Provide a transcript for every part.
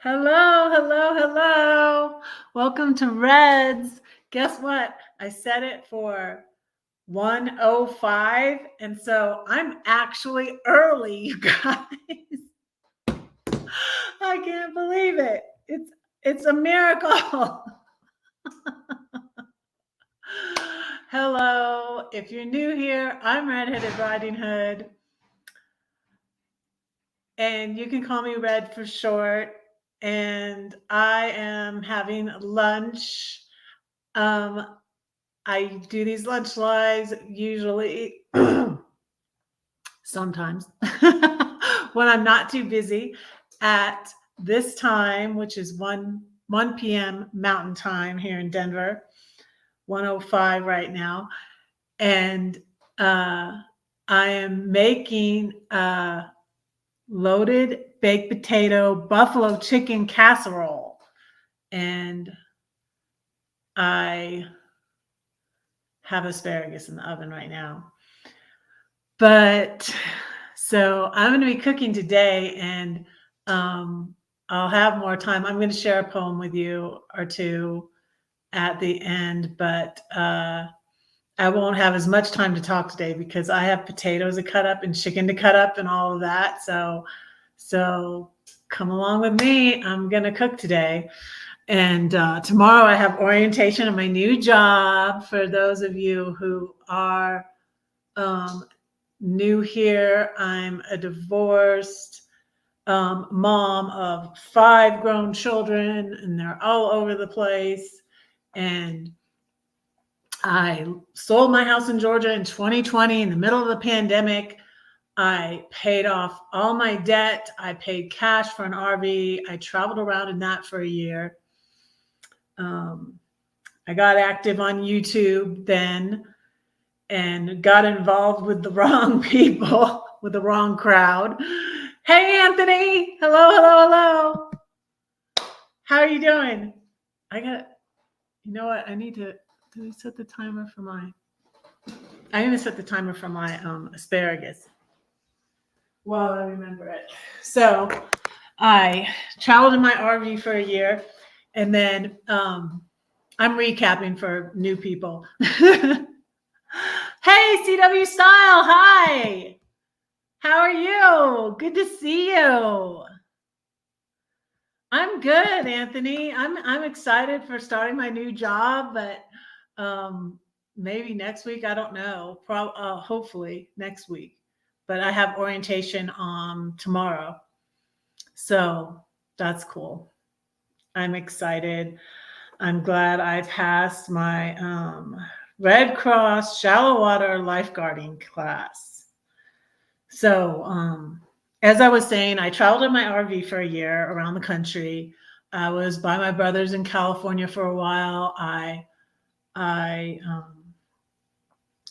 Hello, hello, hello. Welcome to Reds. Guess what? I set it for 1:05, and so I'm actually early, you guys. I can't believe it. It's a miracle. Hello. If you're new here, I'm Redheaded Riding Hood, and you can call me Red for short. And I am having lunch. Um, I do these lunch lives usually sometimes when I'm not too busy at this time, which is 1 p.m. Mountain Time here in Denver, 1:05 right now. And I am making loaded baked potato buffalo chicken casserole. And I have asparagus in the oven right now. But so I'm going to be cooking today, and I'll have more time. I'm going to share a poem with you or two at the end, but I won't have as much time to talk today because I have potatoes to cut up and chicken to cut up and all of that. So come along with me. I'm going to cook today. And tomorrow I have orientation of my new job. For those of you who are new here, I'm a divorced mom of 5 grown children, and they're all over the place. And I sold my house in Georgia in 2020 in the middle of the pandemic. I paid off all my debt. I paid cash for an RV. I traveled around in that for a year. I got active on YouTube then and got involved with the wrong people, with the wrong crowd. Hey, Anthony. Hello, hello, hello. How are you doing? You know what? Did I set the timer for I'm going to set the timer for my asparagus. Well, I remember it. So I traveled in my RV for a year, and then I'm recapping for new people. Hey, CW Style. Hi. How are you? Good to see you. I'm good, Anthony. I'm excited for starting my new job, but maybe next week. I don't know. Hopefully next week. But I have orientation tomorrow, so that's cool. I'm excited. I'm glad I passed my Red Cross shallow water lifeguarding class. So as I was saying, I traveled in my RV for a year around the country. I was by my brothers in California for a while. I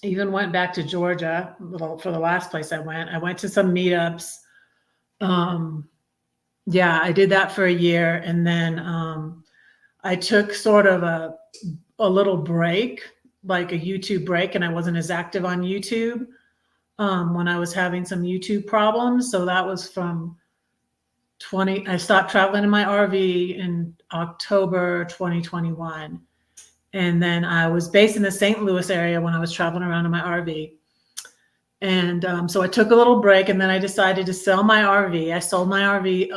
even went back to Georgia for the last place I went. I went to some meetups. Yeah, I did that for a year, and then I took sort of a little break, like a YouTube break, and I wasn't as active on YouTube when I was having some YouTube problems. So that was from I stopped traveling in my RV in October 2021. And then I was based in the St. Louis area when I was traveling around in my RV. And so I took a little break, and then I decided to sell my RV. I sold my RV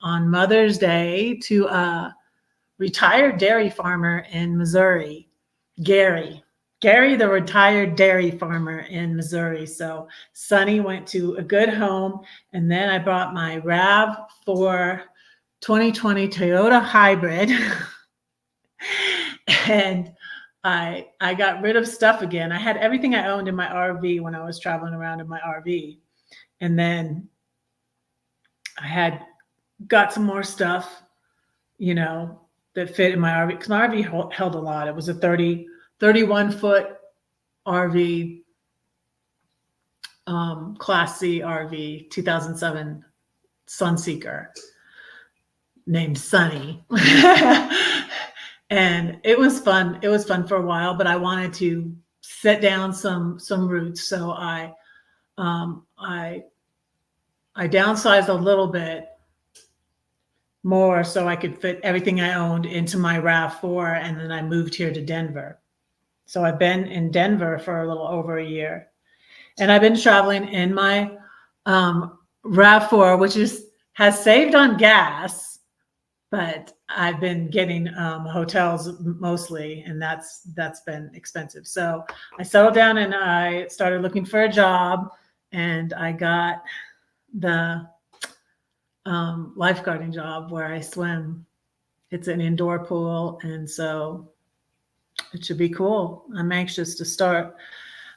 on Mother's Day to a retired dairy farmer in Missouri, Gary, the retired dairy farmer in Missouri. So Sonny went to a good home, and then I bought my RAV4 2020 Toyota Hybrid, and I got rid of stuff again. I had everything I owned in my RV when I was traveling around in my RV, and then I got some more stuff, that fit in my RV, because my RV held a lot. It was a 31-foot RV, Class C RV, 2007 Sunseeker, named Sunny. And it was fun. It was fun for a while, but I wanted to set down some roots. So I downsized a little bit more so I could fit everything I owned into my RAV4. And then I moved here to Denver. So I've been in Denver for a little over a year. And I've been traveling in my RAV4, which has saved on gas, but I've been getting hotels mostly, and that's been expensive. So I settled down and I started looking for a job, and I got the lifeguarding job where I swim. It's an indoor pool, and so it should be cool. I'm anxious to start.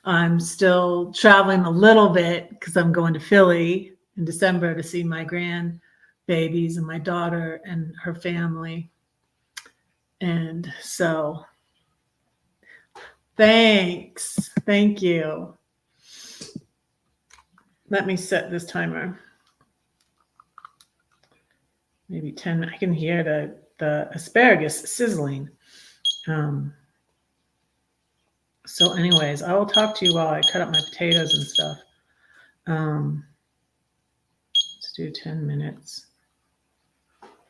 I'm still traveling a little bit because I'm going to Philly in December to see my grandbabies and my daughter and her family. And so thanks. Thank you. Let me set this timer. Maybe 10. I can hear the asparagus sizzling. So anyways, I will talk to you while I cut up my potatoes and stuff. Let's do 10 minutes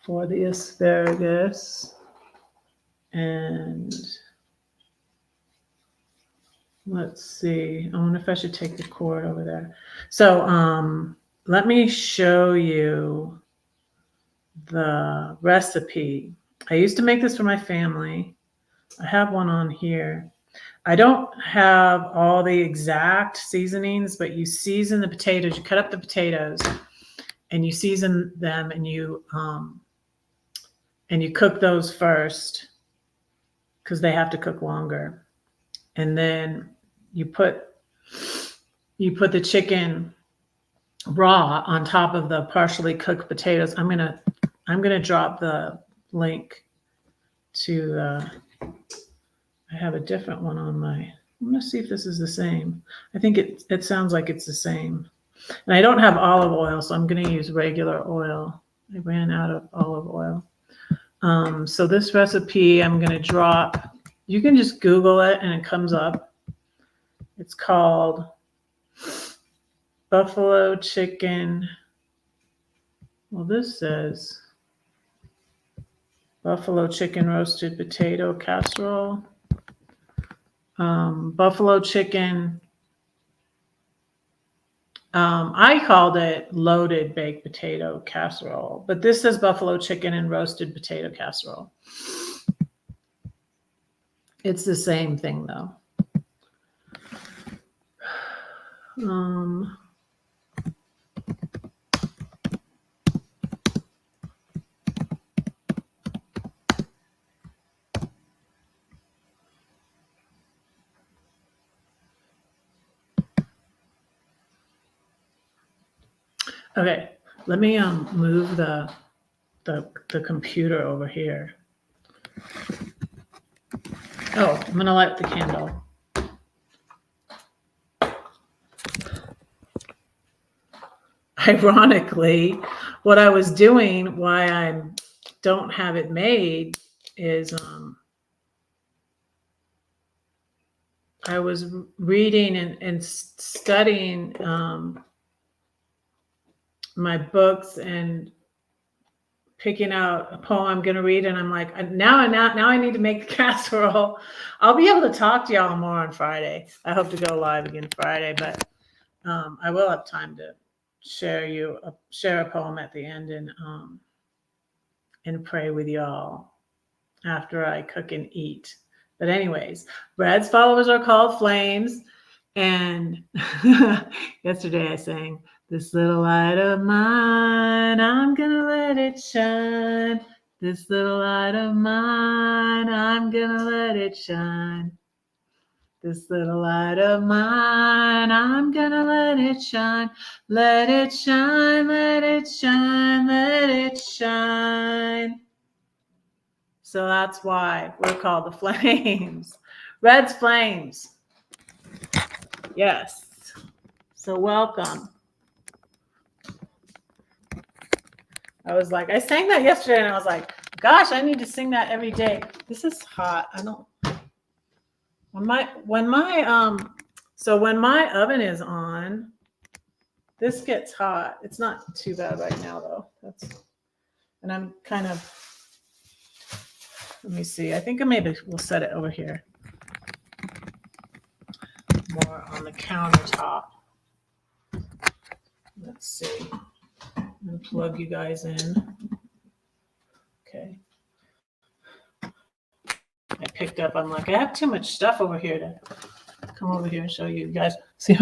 for the asparagus. And let's see. I wonder if I should take the cord over there. So let me show you the recipe. I used to make this for my family. I have one on here. I don't have all the exact seasonings, but you season the potatoes. You cut up the potatoes and you season them, and you cook those first because they have to cook longer. And then you put the chicken raw on top of the partially cooked potatoes. I'm gonna drop the link to I have a different one on I'm gonna see if this is the same. I think it sounds like it's the same. And I don't have olive oil, so I'm gonna use regular oil. I ran out of olive oil. So this recipe I'm gonna drop. You can just Google it and it comes up. It's called buffalo chicken. Well, this says buffalo chicken roasted potato casserole. Buffalo chicken. I called it loaded baked potato casserole, but this says buffalo chicken and roasted potato casserole. It's the same thing though. Okay, let me move the computer over here. Oh, I'm gonna light the candle. Ironically, what I was doing, why I don't have it made, is I was reading and studying my books and picking out a poem I'm going to read, and I'm like, now I need to make the casserole. I'll be able to talk to y'all more on Friday. I hope to go live again Friday, but I will have time to share a poem at the end and pray with y'all after I cook and eat. But anyways, Brad's followers are called flames, and yesterday I sang, "This little light of mine, I'm gonna let it shine. This little light of mine, I'm gonna let it shine. This little light of mine, I'm gonna let it shine. Let it shine, let it shine, let it shine." So that's why we're called the Flames. Red's Flames. Yes. So welcome. I was like, I sang that yesterday and I was like, gosh, I need to sing that every day. This is hot. When my oven is on, this gets hot. It's not too bad right now though. And I'm kind of, let me see. I think maybe we'll set it over here. More on the countertop. Let's see. I'm going to plug you guys in. Okay. I picked up, I'm like, I have too much stuff over here to come over here and show you guys. See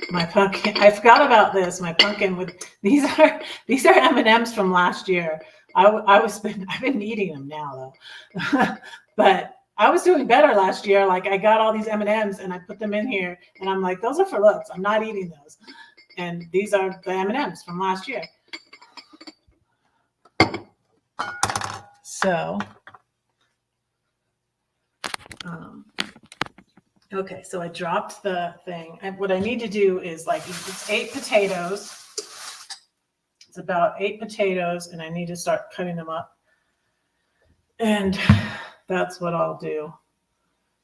my pumpkin. I forgot about this. My pumpkin with these are M&Ms from last year. I've been eating them now though, but I was doing better last year. Like I got all these M&Ms and I put them in here, and I'm like, those are for looks. I'm not eating those. And these are the M&Ms from last year. So, okay, so I dropped the thing. And what I need to do is like, it's 8 potatoes. It's about 8 potatoes, and I need to start cutting them up. And that's what I'll do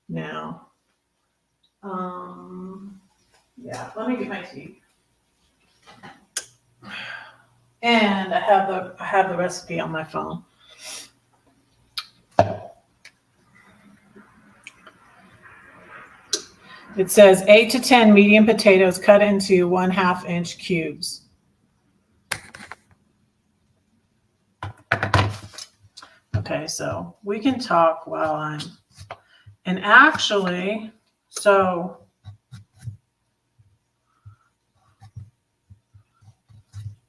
now. Yeah, let me get my tea. And I have the recipe on my phone. It says 8 to 10 medium potatoes cut into 1/2 inch cubes. Okay, so we can talk while and actually, so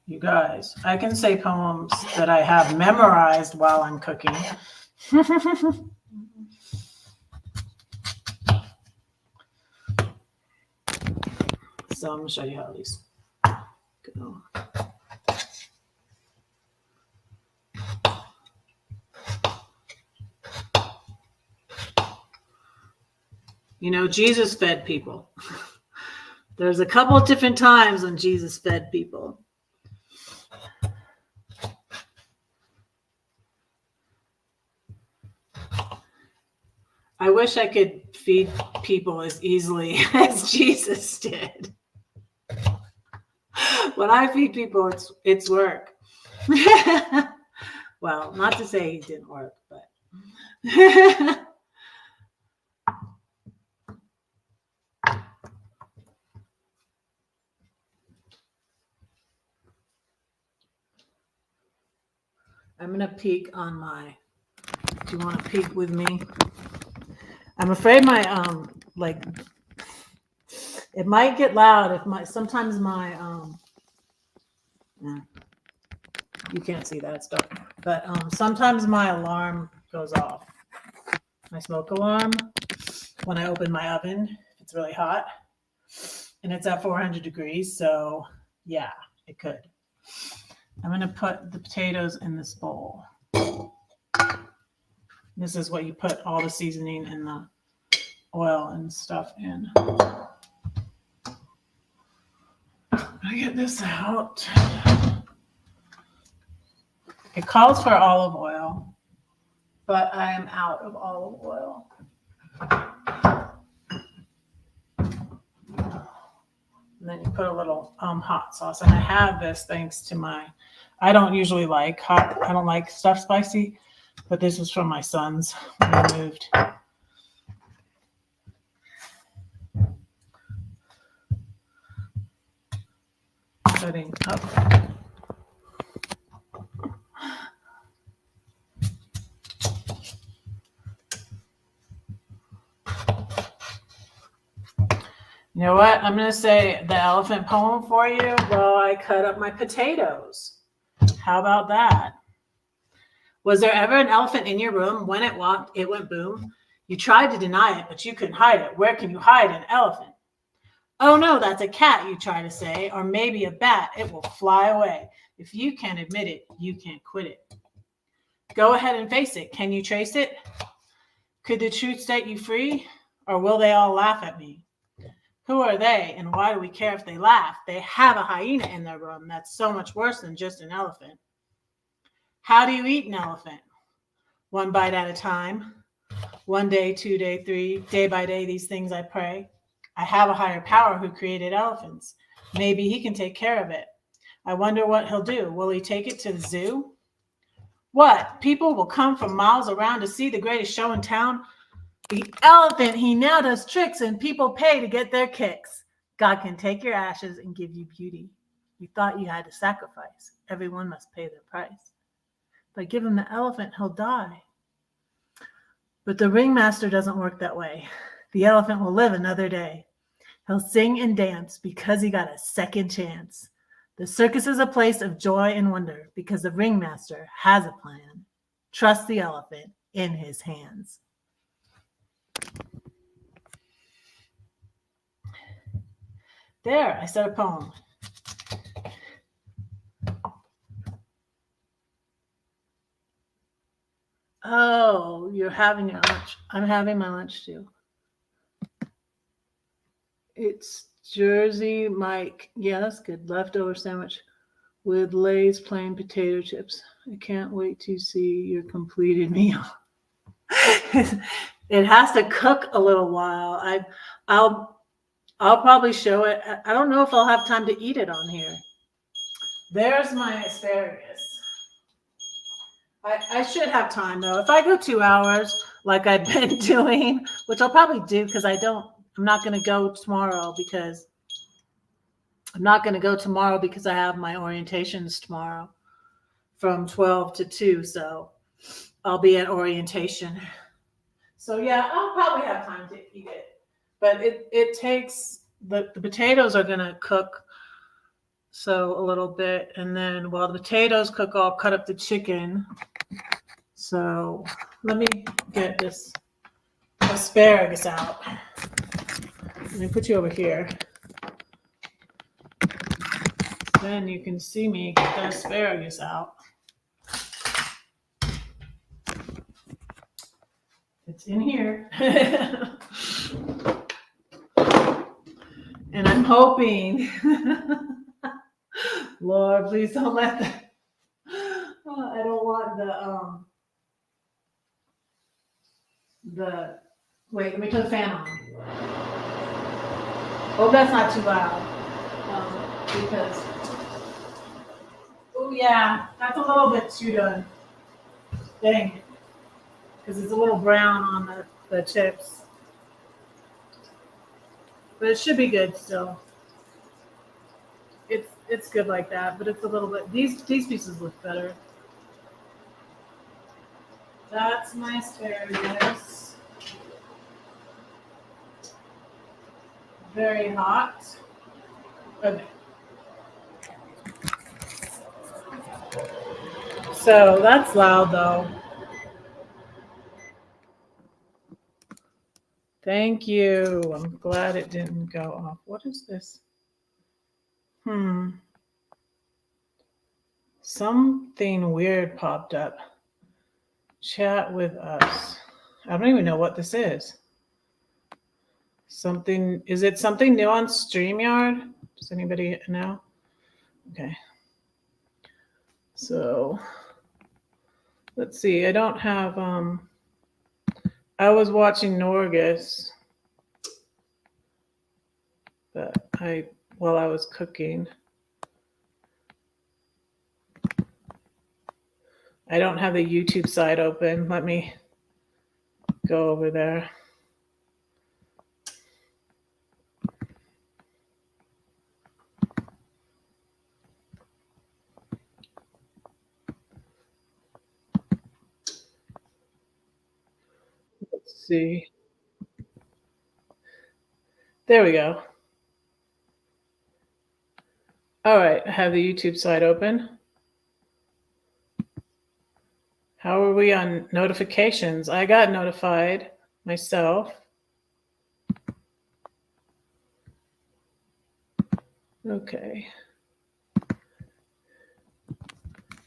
you guys, I can say poems that I have memorized while I'm cooking. So I'm going to show you how these go. You know, Jesus fed people. There's a couple of different times when Jesus fed people. I wish I could feed people as easily as Jesus did. When I feed people, it's work. Well, not to say he didn't work, but I'm going to peek on my, do you want to peek with me? I'm afraid my, like, it might get loud if sometimes my, you can't see that, it's dark, but sometimes my alarm goes off, my smoke alarm, when I open my oven. It's really hot and it's at 400 degrees. So yeah, it could. I'm going to put the potatoes in this bowl. This is what you put all the seasoning and the oil and stuff in. I get this out. It calls for olive oil, but I am out of olive oil. And then you put a little hot sauce. And I have this thanks to I don't usually like hot. I don't like stuff spicy, but this was from my sons when they moved. Cutting up. You know what? I'm going to say the elephant poem for you while I cut up my potatoes. How about that? Was there ever an elephant in your room? When it walked, it went boom. You tried to deny it, but you couldn't hide it. Where can you hide an elephant? Oh no, that's a cat, you try to say, or maybe a bat. It will fly away. If you can't admit it, you can't quit it. Go ahead and face it. Can you trace it? Could the truth set you free? Or will they all laugh at me? Who are they, and why do we care if they laugh? They have a hyena in their room. That's so much worse than just an elephant. How do you eat an elephant? One bite at a time. 1 day, 2 day, 3, day by day, these things I pray. I have a higher power who created elephants. Maybe he can take care of it. I wonder what he'll do. Will he take it to the zoo? What? People will come from miles around to see the greatest show in town? The elephant, he now does tricks and people pay to get their kicks. God can take your ashes and give you beauty. You thought you had to sacrifice. Everyone must pay their price. But give him the elephant, he'll die. But the ringmaster doesn't work that way. The elephant will live another day. He'll sing and dance because he got a second chance. The circus is a place of joy and wonder because the ringmaster has a plan. Trust the elephant in his hands. There, I said a poem. Oh, you're having your lunch. I'm having my lunch too. It's Jersey Mike. Yeah, that's good. Leftover sandwich with Lay's plain potato chips. I can't wait to see your completed meal. It has to cook a little while. I'll probably show it. I don't know if I'll have time to eat it on here. There's my asparagus. I should have time though. If I go 2 hours like I've been doing, which I'll probably do because I'm not going to go tomorrow because I have my orientations tomorrow from 12 to 2. So I'll be at orientation. So yeah, I'll probably have time to eat it. But it takes, the potatoes are going to cook so a little bit. And then while the potatoes cook, I'll cut up the chicken. So let me get this asparagus out. Let me put you over here. Then you can see me get the asparagus out. It's in here. And I'm hoping, Lord, please don't let that. I don't want wait, let me turn the fan on. Hope that's not too loud. Because, oh yeah, that's a little bit too done. Dang it. Because it's a little brown on the chips. But it should be good still. It's good like that, but it's a little bit, these pieces look better. That's my asparagus. Very hot. Okay. So that's loud though. Thank you. I'm glad it didn't go off. What is this? Something weird popped up. Chat with us. I don't even know what this is. Is it something new on StreamYard? Does anybody know? Okay. So let's see. I don't have, I was watching Norgus, but while I was cooking. I don't have the YouTube side open. Let me go over there. Let's see. There we go. All right, I have the YouTube side open. How are we on notifications? I got notified myself. Okay.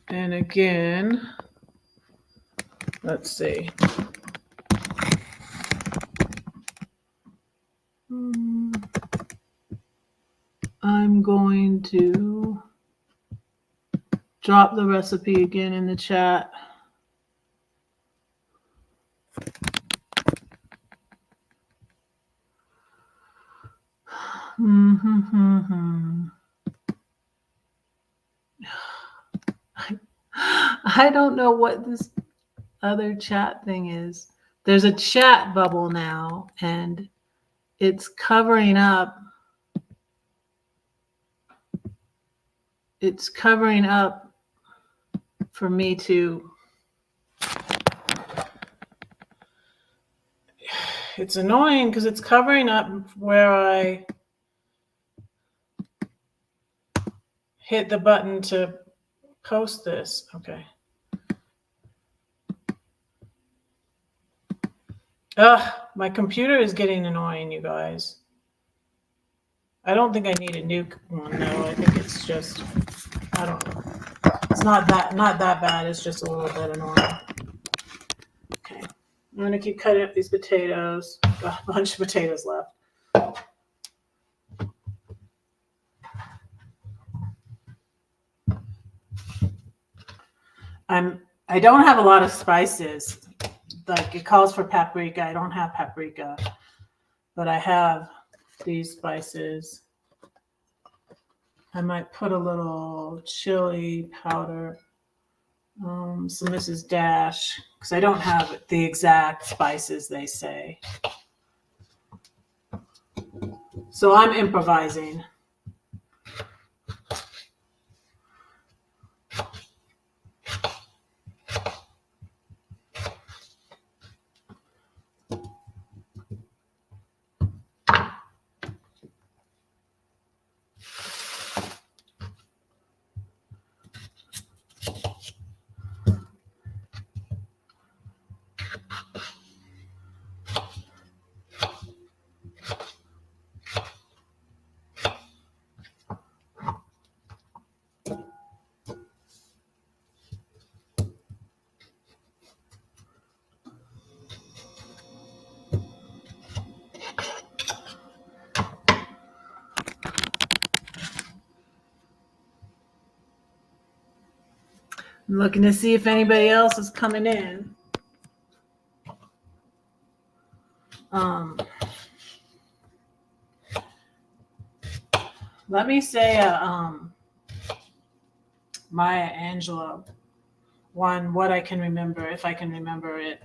And again, let's see. I'm going to drop the recipe again in the chat. I don't know what this other chat thing is. There's a chat bubble now, and it's covering up. It's covering up for me to. It's annoying because it's covering up where I hit the button to post this. Okay. Ugh, my computer is getting annoying, you guys. I don't think I need a new one. No, I think it's just, I don't know. It's not that bad. It's just a little bit annoying. Okay. I'm going to keep cutting up these potatoes. Got a bunch of potatoes left. I don't have a lot of spices. Like it calls for paprika. I don't have paprika, but I have these spices. I might put a little chili powder. So this is dash because I don't have the exact spices they say. So I'm improvising. I'm looking to see if anybody else is coming in. Let me say Maya Angelou one, what I can remember, if I can remember it.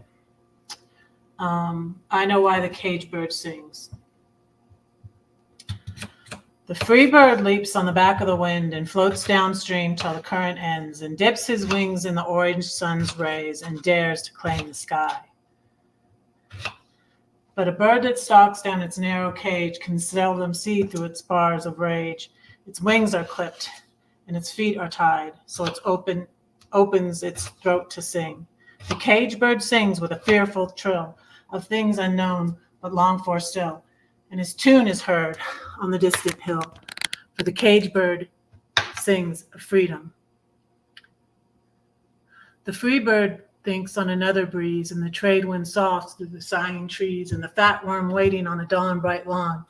I know why the cage bird sings. The free bird leaps on the back of the wind and floats downstream till the current ends and dips his wings in the orange sun's rays and dares to claim the sky. But a bird that stalks down its narrow cage can seldom see through its bars of rage. Its wings are clipped and its feet are tied, so it opens its throat to sing. The cage bird sings with a fearful trill of things unknown but longed for still, and his tune is heard on the distant hill, for the cage bird sings of freedom. The free bird thinks on another breeze, and the trade wind soft through the sighing trees, and the fat worm waiting on a dawn bright lawn,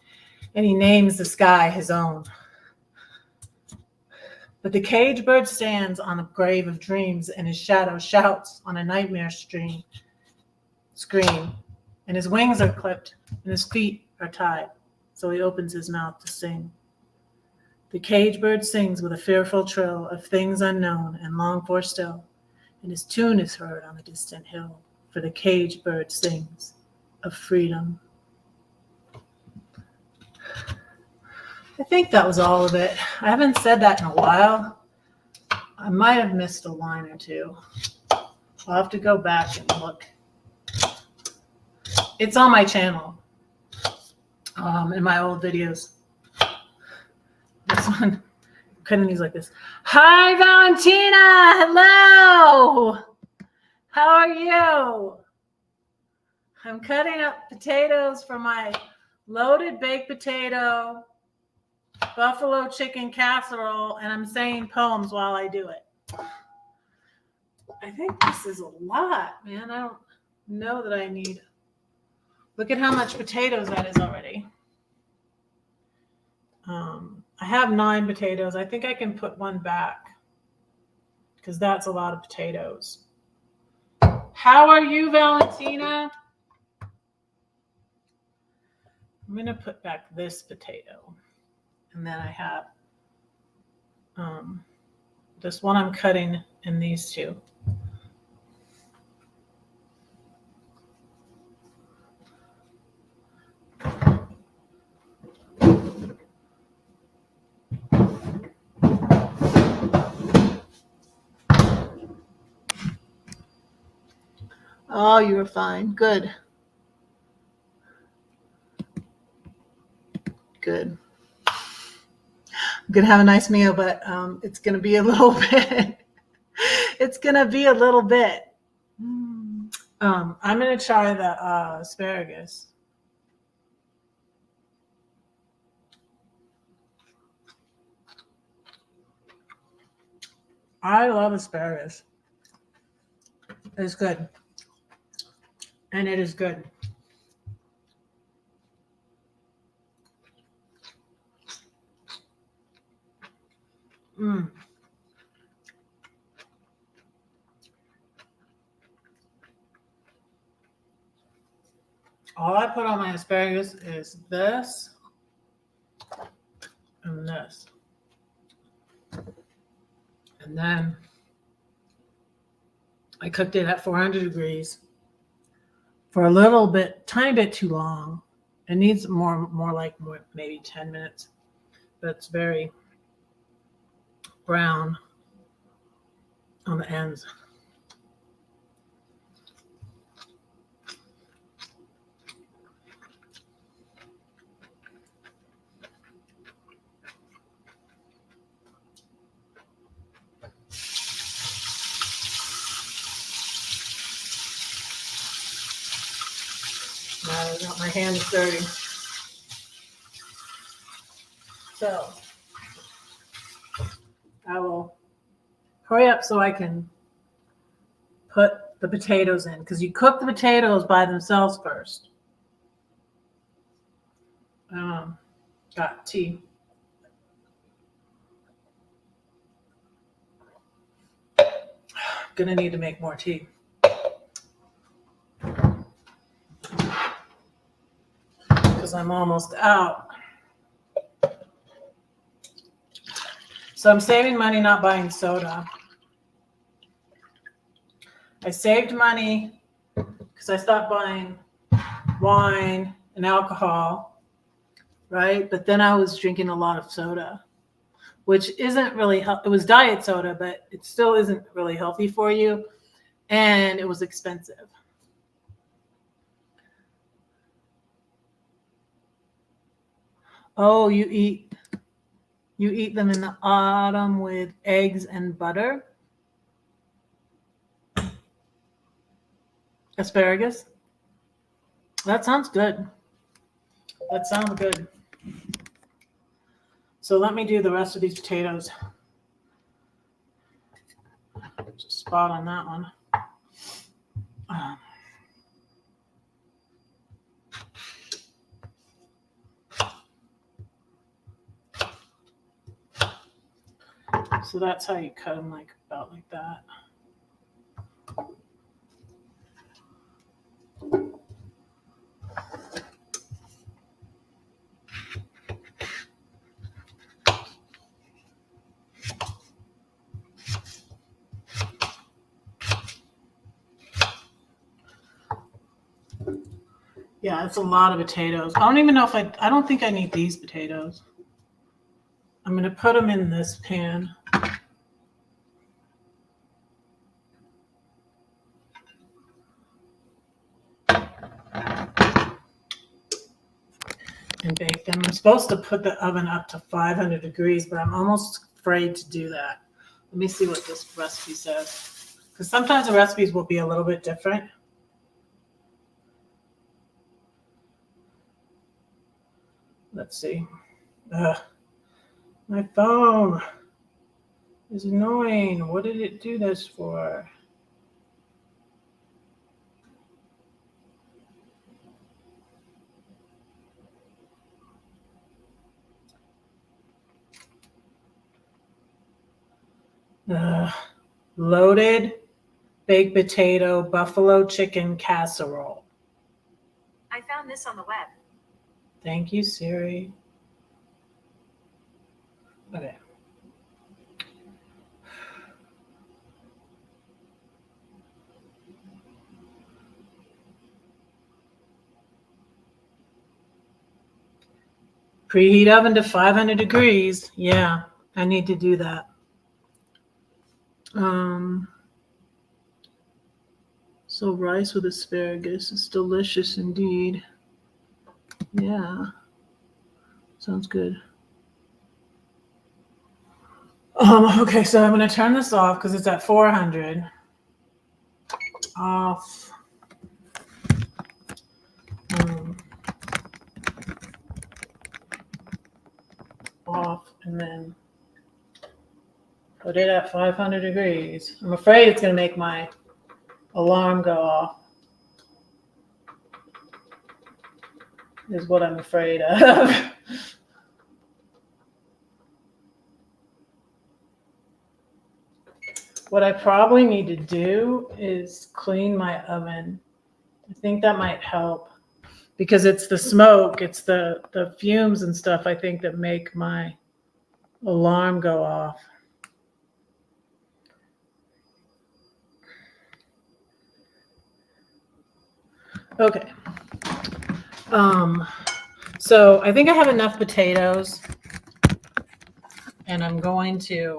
and he names the sky his own. But the cage bird stands on a grave of dreams, and his shadow shouts on a nightmare scream, and his wings are clipped, and his feet are tied, so he opens his mouth to sing. The cage bird sings with a fearful trill of things unknown and longed for still, and his tune is heard on the distant hill, for the cage bird sings of freedom. I think that was all of it. I haven't said that in a while. I might have missed a line or two. I'll have to go back and look. It's on my channel, in my old videos. This one, cutting these like this. Hi, Valentina. Hello. How are you? I'm cutting up potatoes for my loaded baked potato buffalo chicken casserole, and I'm saying poems while I do it. I think this is a lot, man. I don't know that I need. Look at how much potatoes that is already. I have 9 potatoes. I think I can put one back because that's a lot of potatoes. How are you, Valentina? I'm going to put back this potato. And then I have this one I'm cutting in these two. Oh, you were fine. Good. Good. I'm gonna have a nice meal, but it's gonna be a little bit. It's gonna be a little bit. I'm gonna try the asparagus. I love asparagus. It's good, and it is good. All I put on my asparagus is this and this. And then I cooked it at 400 degrees for a little bit, tiny bit too long. It needs more like maybe 10 minutes, but it's very brown on the ends. Now I got my hands dirty. So I will hurry up so I can put the potatoes in, because you cook the potatoes by themselves first. Got tea. Gonna need to make more tea. Because I'm almost out. So I'm saving money not buying soda. I saved money because I stopped buying wine and alcohol, right? But then I was drinking a lot of soda, which isn't really it was diet soda, but it still isn't really healthy for you. And it was expensive. Oh, you eat them in the autumn with eggs and butter? Asparagus? That sounds good. That sounds good. So let me do the rest of these potatoes. There's a spot on that one. So that's how you cut them, like about like that. Yeah, it's a lot of potatoes. I don't even know if I don't think I need these potatoes. I'm going to put them in this pan. And bake them. I'm supposed to put the oven up to 500 degrees, but I'm almost afraid to do that. Let me see what this recipe says. Because sometimes the recipes will be a little bit different. Let's see. My phone is annoying. What did it do this for? Loaded baked potato buffalo chicken casserole. I found this on the web. Thank you, Siri. Okay. Preheat oven to 500 degrees. Yeah, I need to do So So rice with asparagus is delicious indeed. Yeah, sounds good. Okay, so I'm going to turn this off because it's at 400. Off. Off, and then put it at 500 degrees. I'm afraid it's going to make my alarm go off. Is what I'm afraid of. What I probably need to do is clean my oven. I think that might help because it's the smoke, it's the fumes and stuff, I think, that make my alarm go off. Okay. So I think I have enough potatoes, and I'm going to,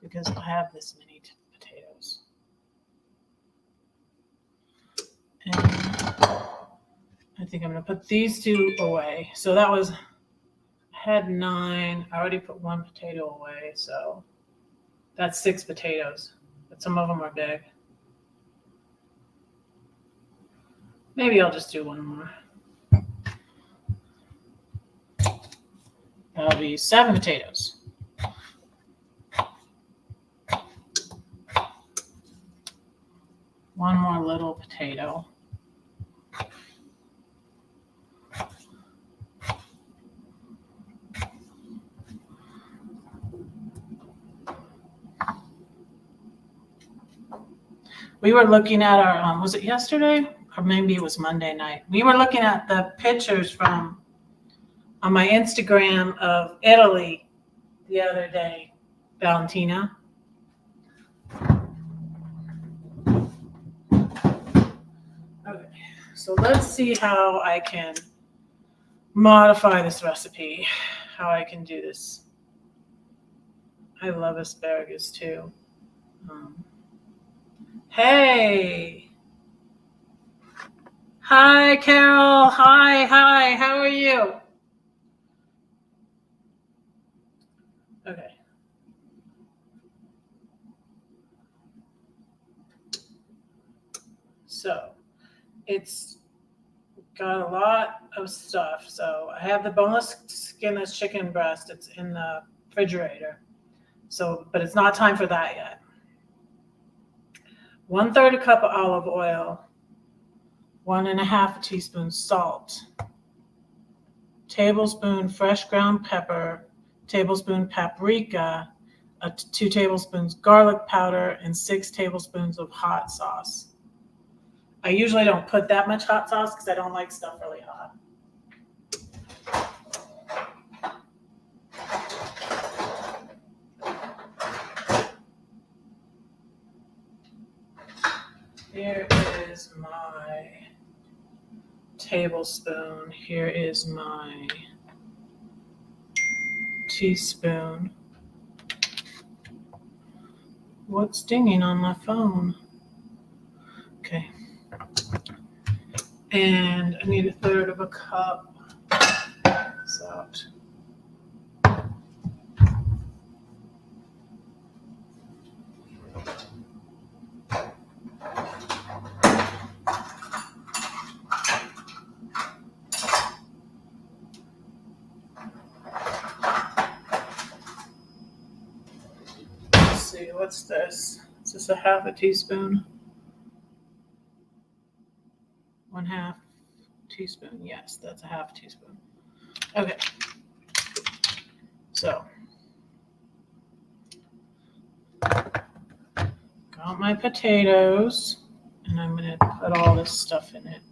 because I have this many potatoes. And I think I'm going to put these two away. So that was, I had 9. I already put 1 potato away. So that's 6 potatoes. But some of them are big. Maybe I'll just do 1 more. That'll be 7 potatoes. One more little potato. We were looking at our, was it yesterday? Or maybe it was Monday night. We were looking at the pictures from on my Instagram of Italy the other day, Valentina. Okay, so let's see how I can modify this recipe, how I can do this. I love asparagus too. Hey. Hi, Carol. Hi, how are you? Okay. So it's got a lot of stuff. So I have the boneless skinless chicken breast. It's in the refrigerator. So, but it's not time for that yet. 1/3 cup of olive oil, 1.5 teaspoons salt, tablespoon fresh ground pepper, tablespoon paprika, 2 tablespoons garlic powder, and 6 tablespoons of hot sauce. I usually don't put that much hot sauce because I don't like stuff really hot. Here is my tablespoon. Here is my teaspoon. What's dinging on my phone? Okay. And I need 1/3 cup salt. Let's see, what's this? Is this 1/2 teaspoon? 1/2 teaspoon. Yes, that's 1/2 teaspoon. Okay. So, got my potatoes, and I'm going to put all this stuff in it.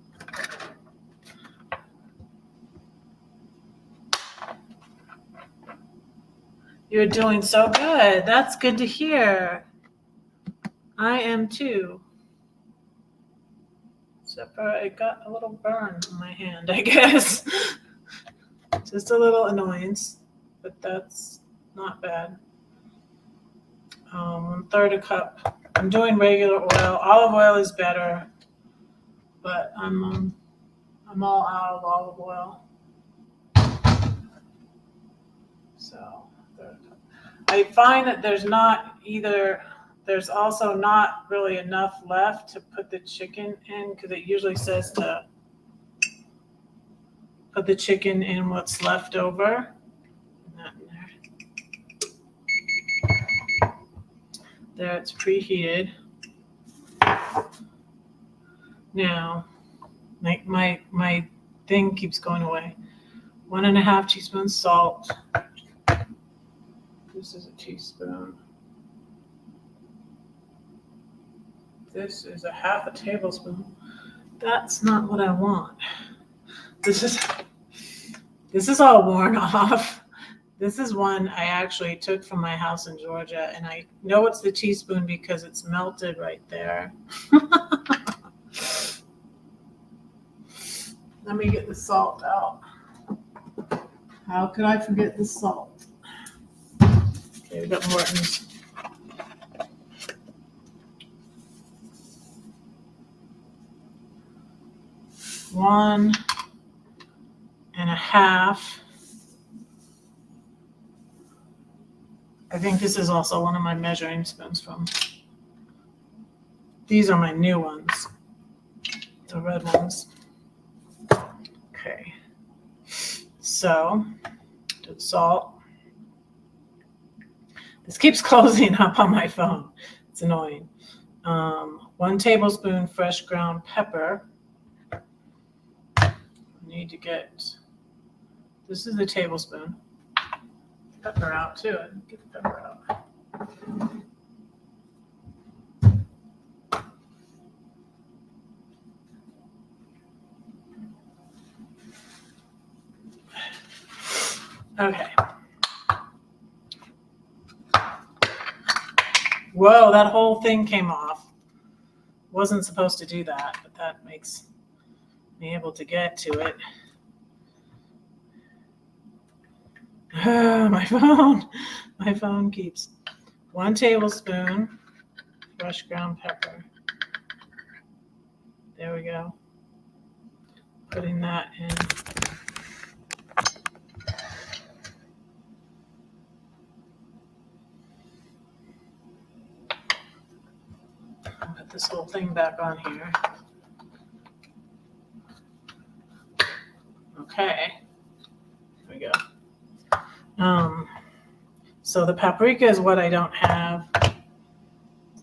You're doing so good. That's good to hear. I am too. Except for it got a little burn on my hand, I guess. Just a little annoyance, but that's not bad. 1/3 cup I'm doing regular oil. Olive oil is better, but I'm all out of olive oil. So I find that there's also not really enough left to put the chicken in, because it usually says to put the chicken in what's left over. Not in there. There, it's preheated. Now, my thing keeps going away. 1.5 teaspoons salt. This is a teaspoon. This is a 1/2 tablespoon. That's not what I want. This is all worn off. This is one I actually took from my house in Georgia, and I know it's the teaspoon because it's melted right there. Let me get the salt out. How could I forget the salt? Okay, we got Morton's. One and a half. I think this is also one of my measuring spoons from. These are my new ones, the red ones. Okay, so do the salt. This keeps closing up on my phone. It's annoying. 1 tablespoon fresh ground pepper. Need to get, this is a tablespoon. Pepper out too. Get the pepper out. Okay. Whoa, that whole thing came off. Wasn't supposed to do that, but that makes me able to get to it. My phone keeps. 1 tablespoon fresh ground pepper. There we go. Putting that in. I'll put this whole thing back on here. Okay, there we go. So the paprika is what I don't have.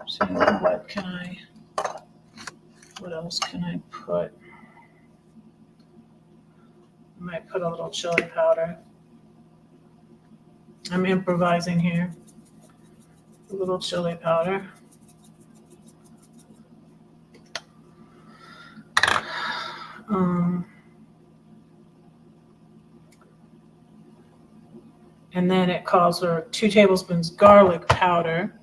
So what else can I put? I might put a little chili powder. I'm improvising here. A little chili powder. And then it calls for 2 tablespoons garlic powder.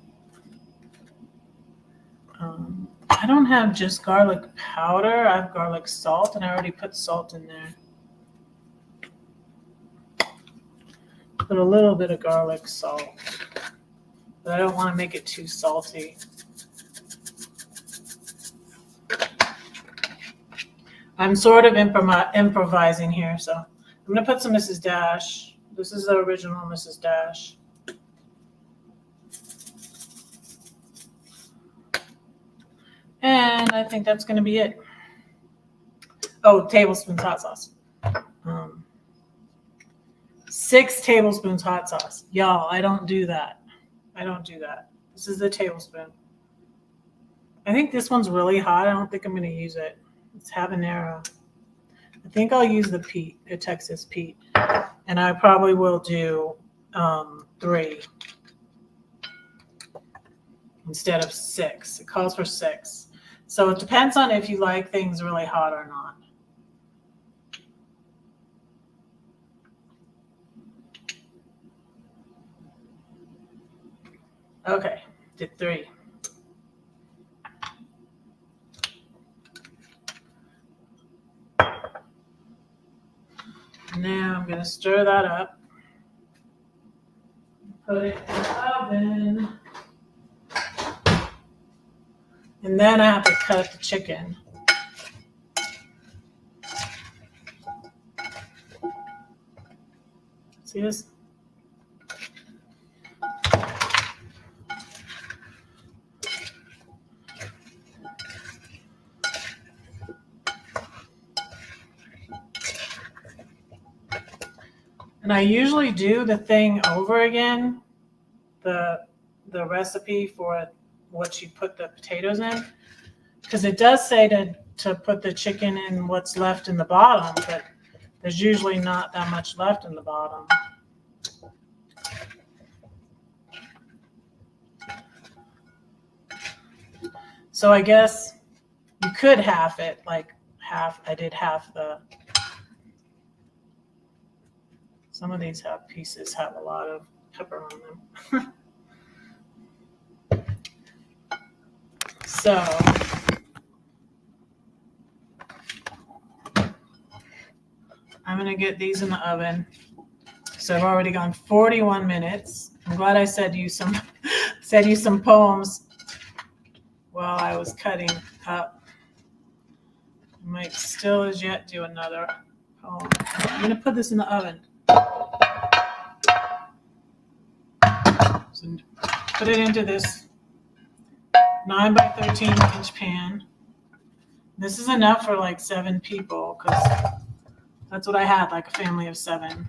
I don't have just garlic powder. I have garlic salt, and I already put salt in there. Put a little bit of garlic salt, but I don't want to make it too salty. I'm sort of improvising here, so I'm going to put some Mrs. Dash. This is the original Mrs. Dash. And I think that's going to be it. Oh, tablespoons hot sauce. 6 tablespoons hot sauce. Y'all, I don't do that. This is the tablespoon. I think this one's really hot. I don't think I'm going to use it. It's habanero. I think I'll use the Pete, the Texas Pete. And I probably will do 3 instead of 6. It calls for 6. So it depends on if you like things really hot or not. Okay, did 3. Now I'm going to stir that up. Put it in the oven. And then I have to cut the chicken. See this? And I usually do the thing over again, the recipe for what you put the potatoes in, because it does say to put the chicken in what's left in the bottom, but there's usually not that much left in the bottom. So I guess you could half it, like half. I did half the. Some of these pieces have a lot of pepper on them. So I'm gonna get these in the oven. So I've already gone 41 minutes. I'm glad I said you some poems while I was cutting up. I might still as yet do another poem. I'm gonna put this in the oven. So put it into this 9 by 13 inch pan. This is enough for like 7 people because that's what I had, like a family of 7.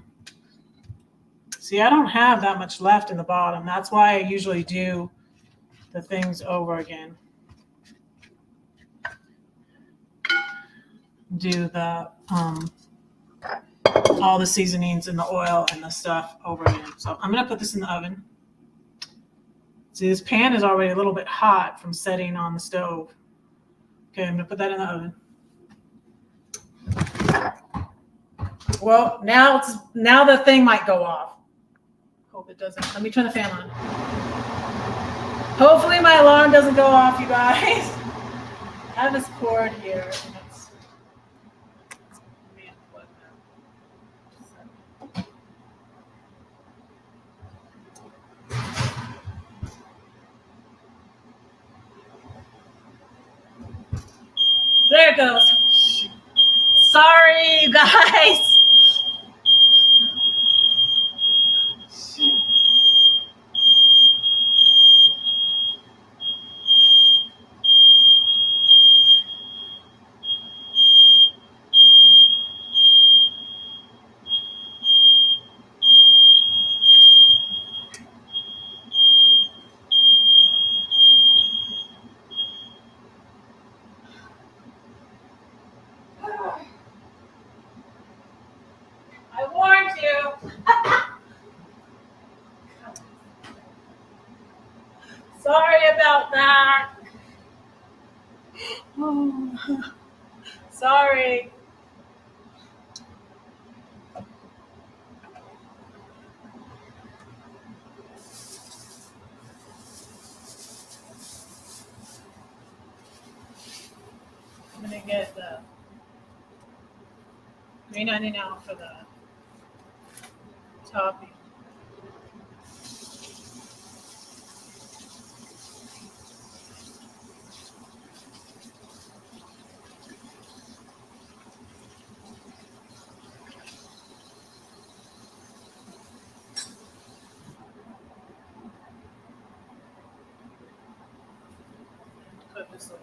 See, I don't have that much left in the bottom. That's why I usually do the things over again. Do the all the seasonings and the oil and the stuff over again. So I'm gonna put this in the oven. See, this pan is already a little bit hot from setting on the stove. Okay, I'm gonna put that in the oven. Well, now the thing might go off. Hope it doesn't. Let me turn the fan on. Hopefully my alarm doesn't go off, you guys. I have this cord here. And it's let me unplug that. There it goes. Sorry, you guys. I warned you. Sorry about that. Oh, sorry. I'm gonna get the green onion out for the topping. Put this away.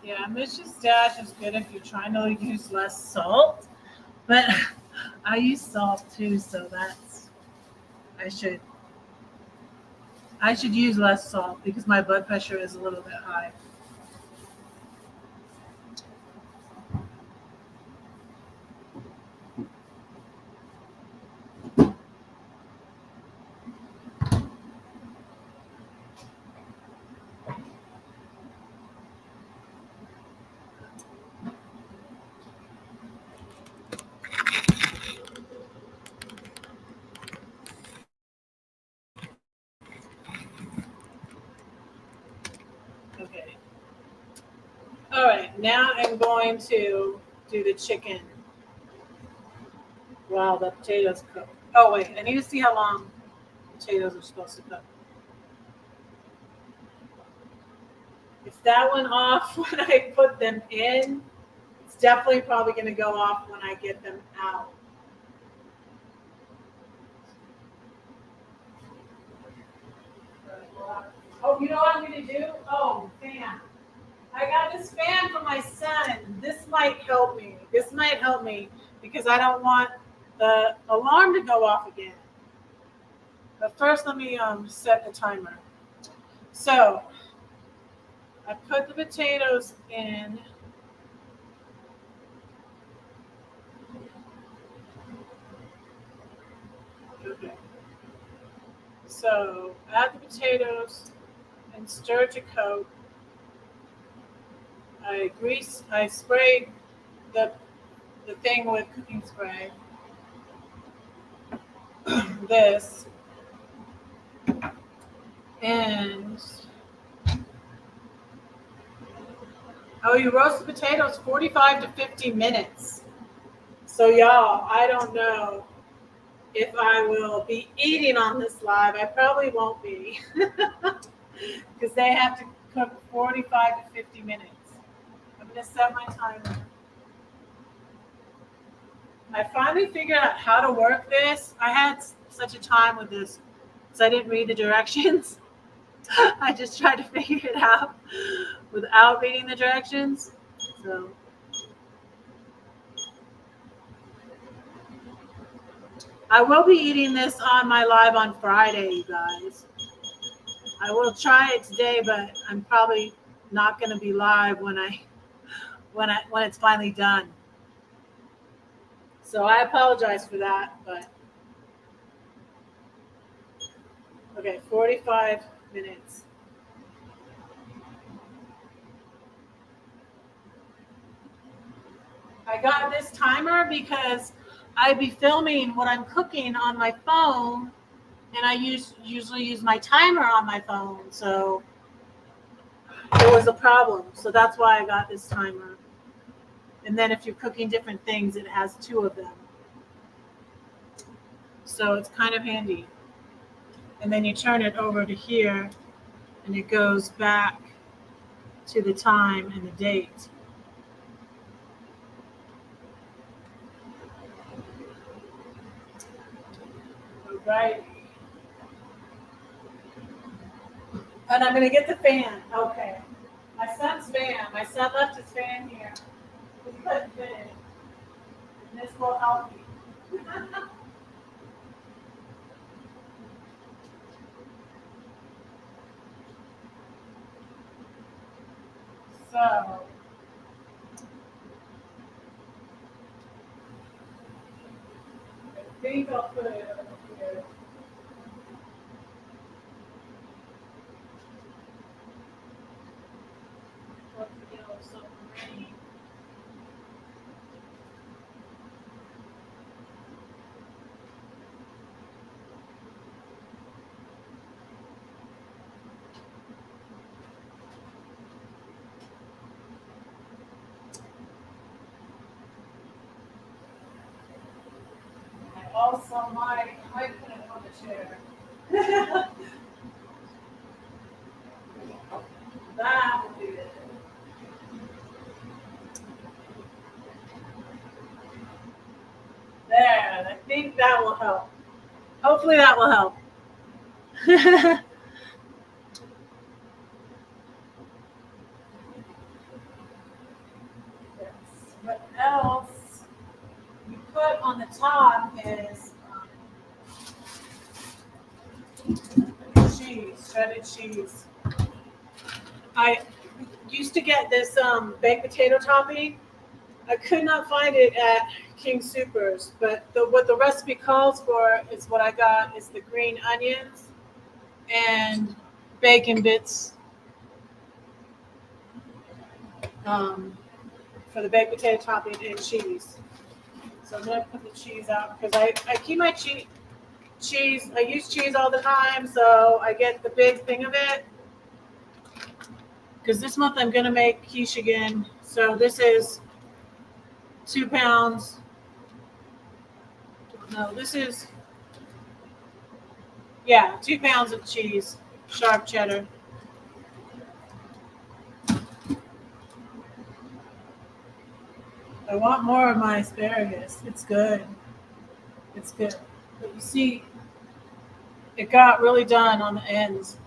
Yeah, Mish's Dash is good if you're trying to use less salt, but I use salt too, so I should use less salt because my blood pressure is a little bit high. Okay. All right, now I'm going to do the chicken while the potatoes cook. Oh wait, I need to see how long potatoes are supposed to cook. If that went off when I put them in, it's definitely probably going to go off when I get them out. Oh, you know what I'm going to do? Oh, fan. I got this fan for my son. This might help me. This might help me because I don't want the alarm to go off again. But first, let me set the timer. So I put the potatoes in. Okay. So add the potatoes and stir to coat. I sprayed the thing with cooking spray. This. And oh, you roast the potatoes 45 to 50 minutes. So y'all, I don't know if I will be eating on this live. I probably won't be because they have to cook 45 to 50 minutes. I'm going to set my timer. I finally figured out how to work this. I had such a time with this because I didn't read the directions. I just tried to figure it out without reading the directions. So I will be eating this on my live on Friday, you guys. I will try it today, but I'm probably not going to be live when it's finally done. So I apologize for that, but okay, 45 minutes. I got this timer because I'd be filming what I'm cooking on my phone, and I usually use my timer on my phone, so it was a problem. So that's why I got this timer. And then if you're cooking different things, it has two of them. So it's kind of handy. And then you turn it over to here, and it goes back to the time and the date. All right. And I'm going to get the fan. Okay. My son's fan. My son left his fan here. He couldn't fit it. And this will help me. So, I think I'll put it over here. Put the yellow submarine. I also might put it on the chair. That will do it. There, I think that will help. Hopefully that will help. Yes. What else you put on the top is cheese, shredded cheese. I used to get this baked potato topping. I could not find it at King Soopers, but what the recipe calls for is what I got is the green onions and bacon bits for the baked potato topping and cheese. So I'm going to put the cheese out because I keep my cheese. I use cheese all the time, so I get the big thing of it because this month I'm gonna make quiche again. So this is 2 pounds. No, this is 2 pounds of cheese, sharp cheddar. I want more of my asparagus. It's good. It's good. But you see, it got really done on the ends.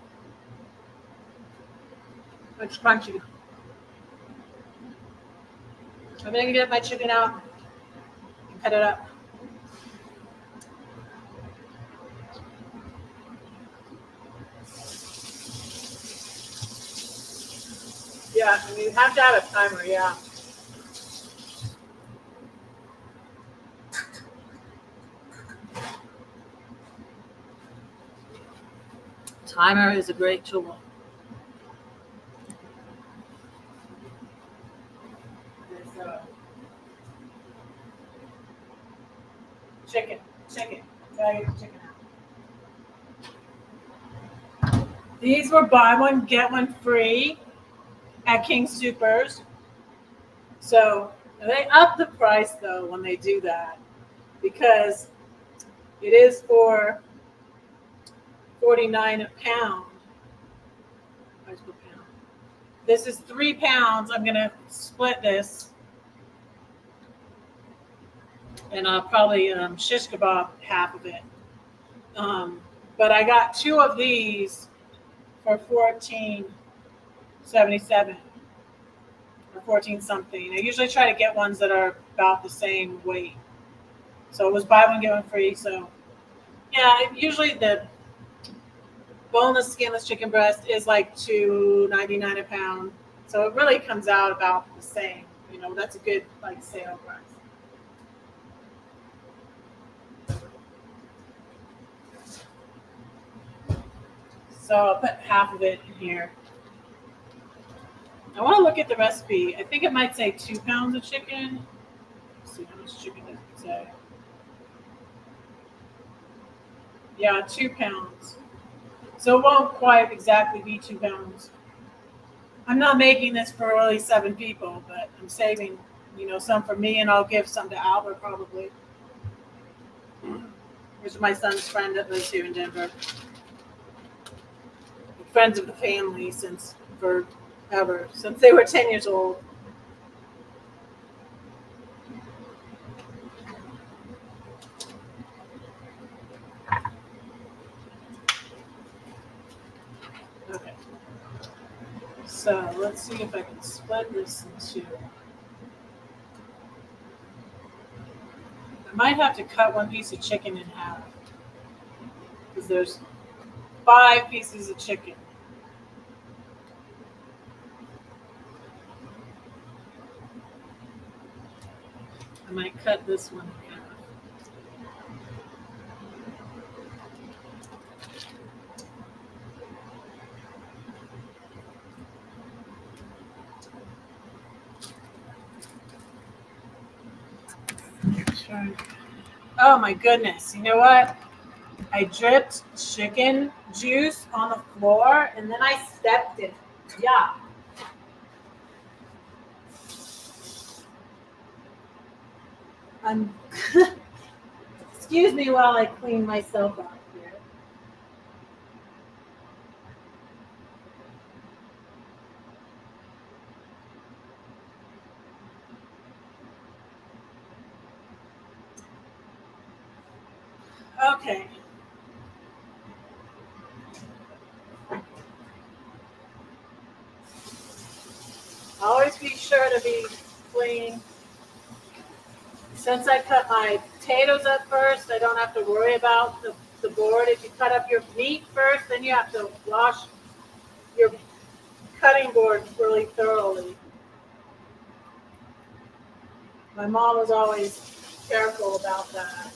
It's crunchy. I'm gonna get my chicken out and cut it up. Yeah, and you have to have a timer, yeah. Timer is a great tool. Chicken. Gotta get the chicken out. These were buy one, get one free at King Soopers. So they up the price though when they do that because it is for $49 a pound. Price per pound. This is 3 pounds. I'm gonna split this. And I'll probably shish kebab half of it. But I got 2 of these for $14.77 or 14 something. I usually try to get ones that are about the same weight. So it was buy one get one free. So yeah, usually the boneless skinless chicken breast is like $2.99 a pound. So it really comes out about the same. You know, that's a good like sale price. So I'll put half of it in here. I want to look at the recipe. I think it might say 2 pounds of chicken. Let's see how much chicken does it say. Yeah, 2 pounds. So it won't quite exactly be 2 pounds. I'm not making this for only 7 people, but I'm saving, some for me, and I'll give some to Albert probably. Here's my son's friend that lives here in Denver. Friends of the family since forever, since they were 10 years old. Okay. So let's see if I can split this into. I might have to cut one piece of chicken in half because there's 5 pieces of chicken. I might cut this one in half. Oh my goodness. You know what? I dripped chicken juice on the floor and then I stepped in it. Yeah. Excuse me while I clean myself up here. Okay. Always be sure to be clean. Since I cut my potatoes up first, I don't have to worry about the board. If you cut up your meat first, then you have to wash your cutting board really thoroughly. My mom was always careful about that.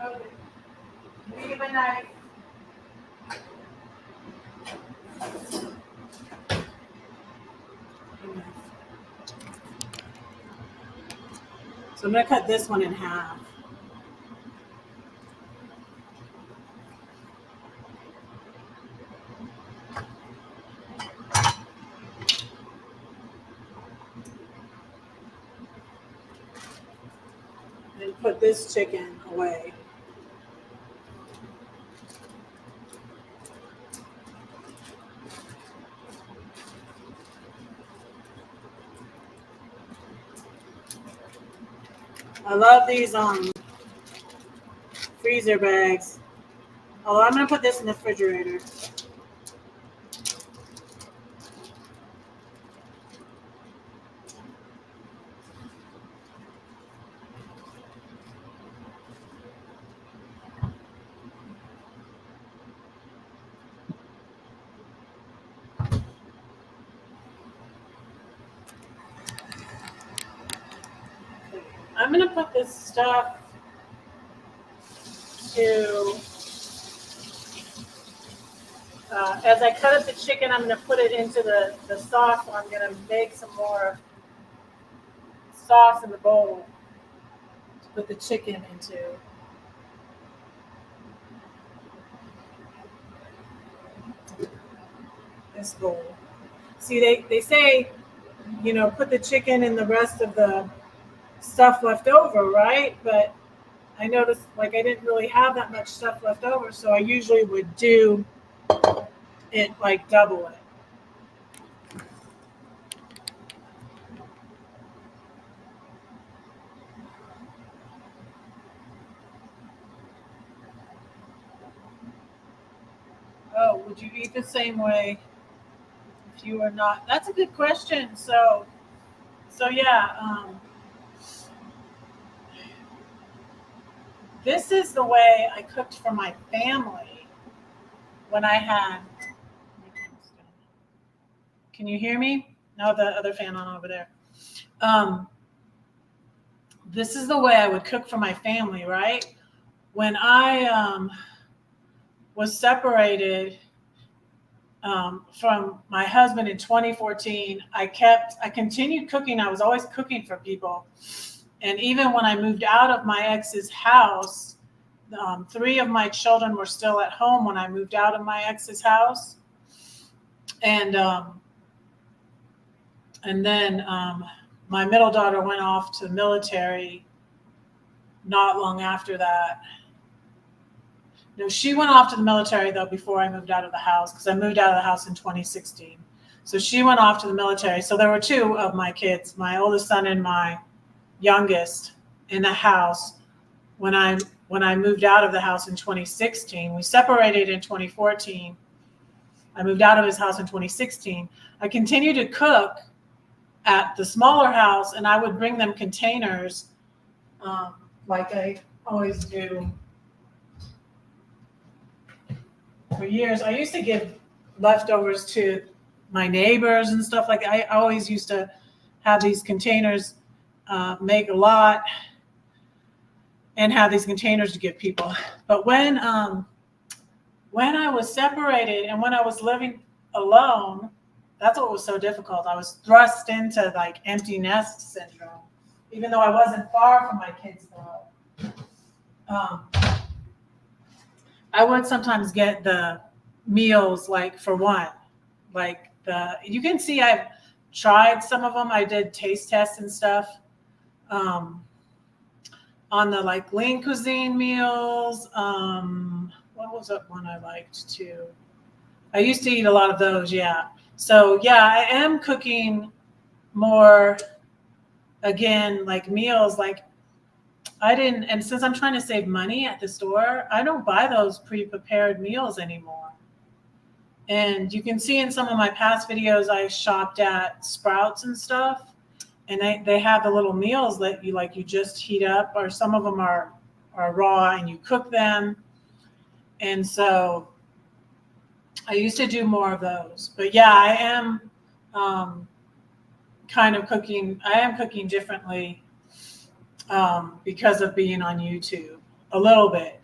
Okay. Let me get my knife. I'm So I'm going to cut this one in half. And put this chicken away. I love these freezer bags. Although I'm going to put this in the refrigerator. I'm going to put this stuff to, as I cut up the chicken, I'm going to put it into the sauce. I'm going to make some more sauce in the bowl to put the chicken into. This bowl. See, they say, put the chicken and the rest of the stuff left over, right? But I noticed I didn't really have that much stuff left over, so I usually would do it double it. Oh, would you eat the same way if you were not? That's a good question. So yeah, this is the way I cooked for my family when I had. Can you hear me? No, the other fan on over there. This is the way I would cook for my family, right? When I was separated from my husband in 2014, I continued cooking. I was always cooking for people. And even when I moved out of my ex's house, 3 of my children were still at home when I moved out of my ex's house. And then my middle daughter went off to the military not long after that. No, she went off to the military, though, before I moved out of the house, because I moved out of the house in 2016. So she went off to the military. So there were 2 of my kids, my oldest son and my youngest, in the house when I moved out of the house in 2016. We separated in 2014. I moved out of his house in 2016. I continued to cook at the smaller house, and I would bring them containers like I always do. For years, I used to give leftovers to my neighbors and stuff like that. I always used to have these containers, make a lot, and have these containers to give people. But when I was separated and when I was living alone, that's what was so difficult. I was thrust into empty nest syndrome, even though I wasn't far from my kids though. I would sometimes get the meals for one, you can see I've tried some of them. I did taste tests and stuff on the Lean Cuisine meals. What was that one I liked too? I used to eat a lot of those, yeah. So yeah, I am cooking more again, meals. And since I'm trying to save money at the store, I don't buy those pre-prepared meals anymore. And you can see in some of my past videos, I shopped at Sprouts and stuff, and they have the little meals that you just heat up, or some of them are raw and you cook them. And so I used to do more of those. But yeah, I am cooking differently because of being on YouTube a little bit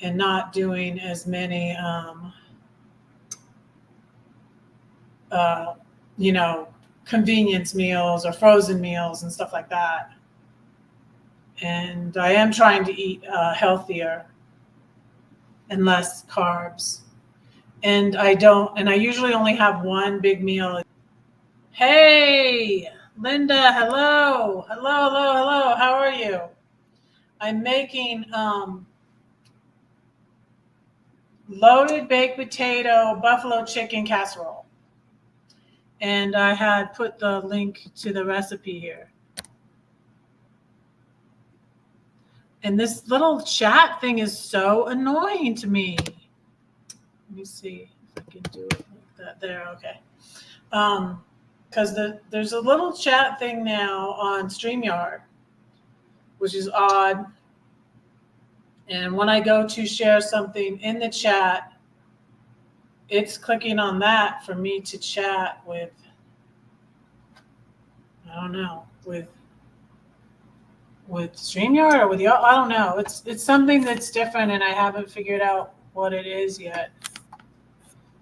and not doing as many, convenience meals or frozen meals and stuff like that. And I am trying to eat healthier and less carbs. And I usually only have one big meal. Hey, Linda, hello. Hello, hello, hello. How are you? I'm making loaded baked potato buffalo chicken casserole. And I had put the link to the recipe here. And this little chat thing is so annoying to me. Let me see if I can do it like that. There, okay. Because there's a little chat thing now on StreamYard, which is odd. And when I go to share something in the chat, it's clicking on that for me to chat with, I don't know, with StreamYard or with y'all. I don't know. It's something that's different, and I haven't figured out what it is yet.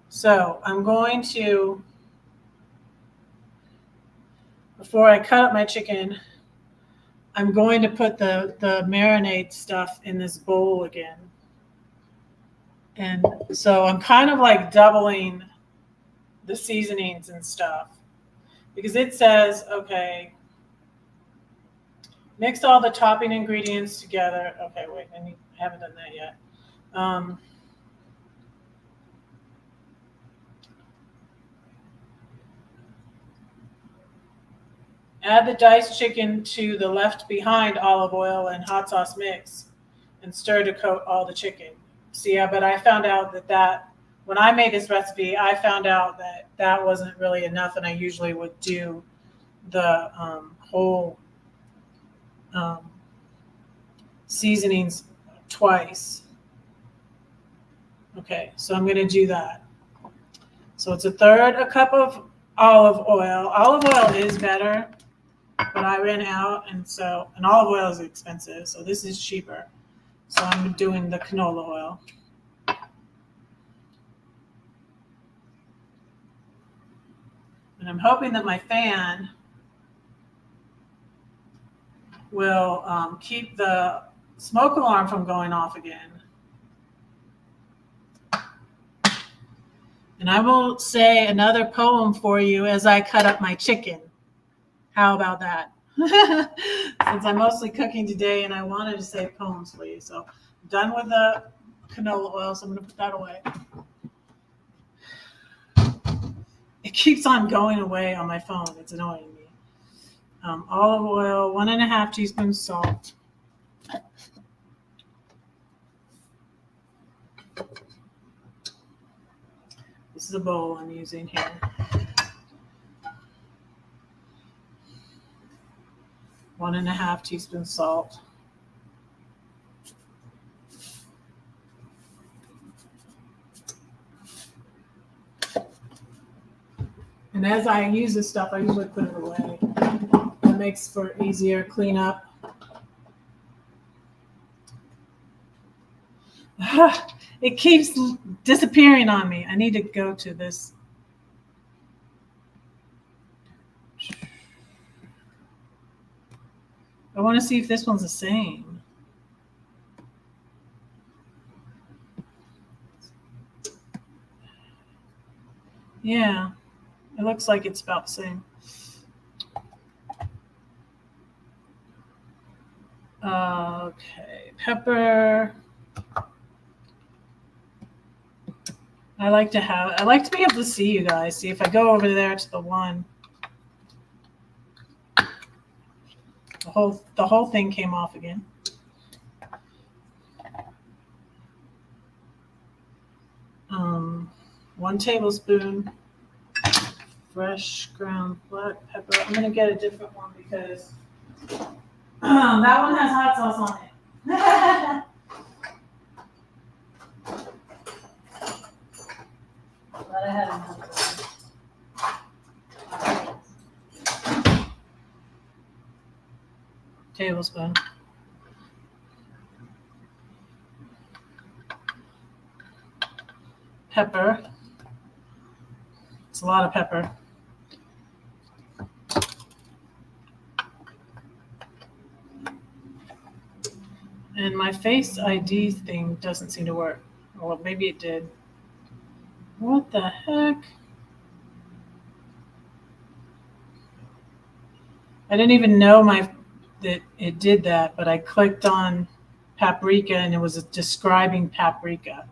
So I'm going to, before I cut up my chicken, I'm going to put the marinade stuff in this bowl again. And so I'm kind of like doubling the seasonings and stuff, because it says, okay, mix all the topping ingredients together. Okay, wait, I haven't done that yet. Add the diced chicken to the left behind olive oil and hot sauce mix and stir to coat all the chicken. See, but I found out that when I made this recipe, I found out that wasn't really enough, and I usually would do the whole seasonings twice. Okay, so I'm going to do that. So it's a cup of olive oil. Olive oil is better, but I ran out, and olive oil is expensive, so this is cheaper. So I'm doing the canola oil. And I'm hoping that my fan will keep the smoke alarm from going off again. And I will say another poem for you as I cut up my chicken. How about that? Since I'm mostly cooking today and I wanted to say poems for you. So I'm done with the canola oil, so I'm going to put that away. It keeps on going away on my phone. It's annoying me. Olive oil, 1.5 teaspoons salt. This is a bowl I'm using here. One and a half teaspoons salt. And as I use this stuff, I usually put it away. That makes for easier cleanup. It keeps disappearing on me. I need to go to this. I want to see if this one's the same. Yeah, it looks like it's about the same. Okay, pepper. I like to be able to see you guys. See if I go over there to the one. The whole thing came off again. One tablespoon fresh ground black pepper. I'm gonna get a different one because that one has hot sauce on it. But I had another one. Tablespoon. Pepper. It's a lot of pepper. And my Face ID thing doesn't seem to work. Well, maybe it did. What the heck? I didn't even know that it did that, but I clicked on paprika and it was describing paprika.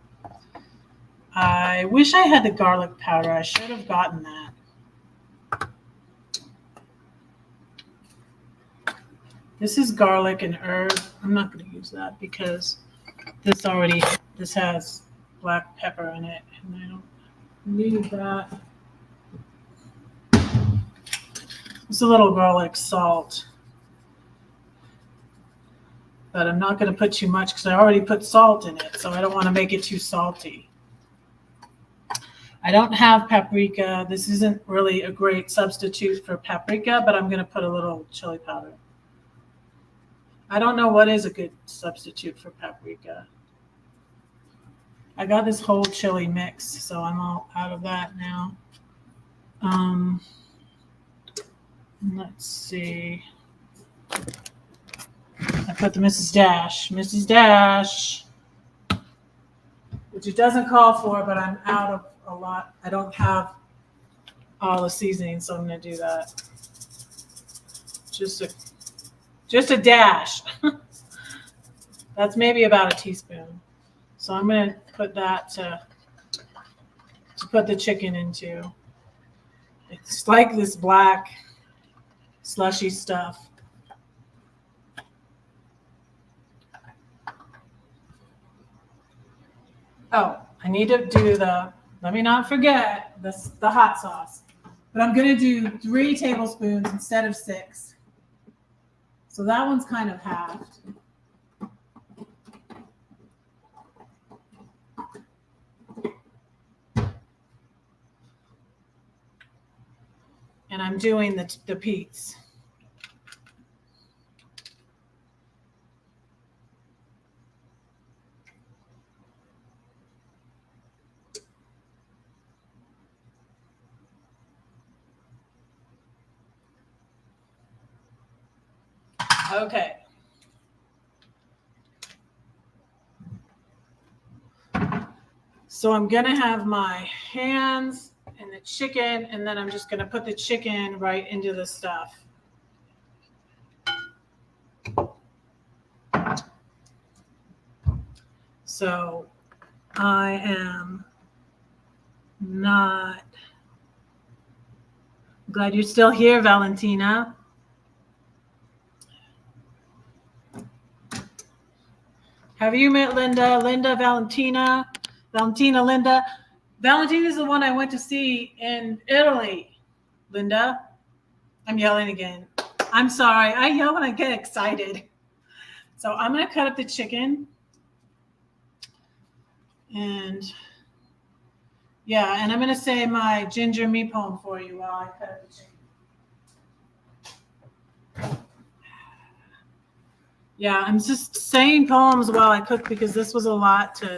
I wish I had the garlic powder. I should have gotten that. This is garlic and herb. I'm not going to use that because this has black pepper in it, and I don't need that. It's a little garlic salt, but I'm not going to put too much because I already put salt in it, so I don't want to make it too salty. I don't have paprika. This isn't really a great substitute for paprika, but I'm going to put a little chili powder. I don't know what is a good substitute for paprika. I got this whole chili mix, so I'm all out of that now. Let's see. I put the Mrs. Dash, which it doesn't call for, but I'm out of a lot. I don't have all the seasoning, so I'm going to do that. Just a dash. That's maybe about a teaspoon. So I'm going to put that to put the chicken into. It's like this black slushy stuff. Oh, I need to do let me not forget the hot sauce. But I'm going to do 3 tablespoons instead of 6. So that one's kind of halved. And I'm doing the Pete's. Okay. So I'm going to have my hands and the chicken, and then I'm just going to put the chicken right into the stuff. So I am not glad you're still here, Valentina. Have you met Linda? Valentina, Linda. Valentina is the one I went to see in Italy. Linda, I'm yelling again. I'm sorry. I yell when I get excited. So I'm going to cut up the chicken. And yeah, and I'm going to say my ginger me poem for you while I cut up the chicken. Yeah, I'm just saying poems while I cook because this was a lot to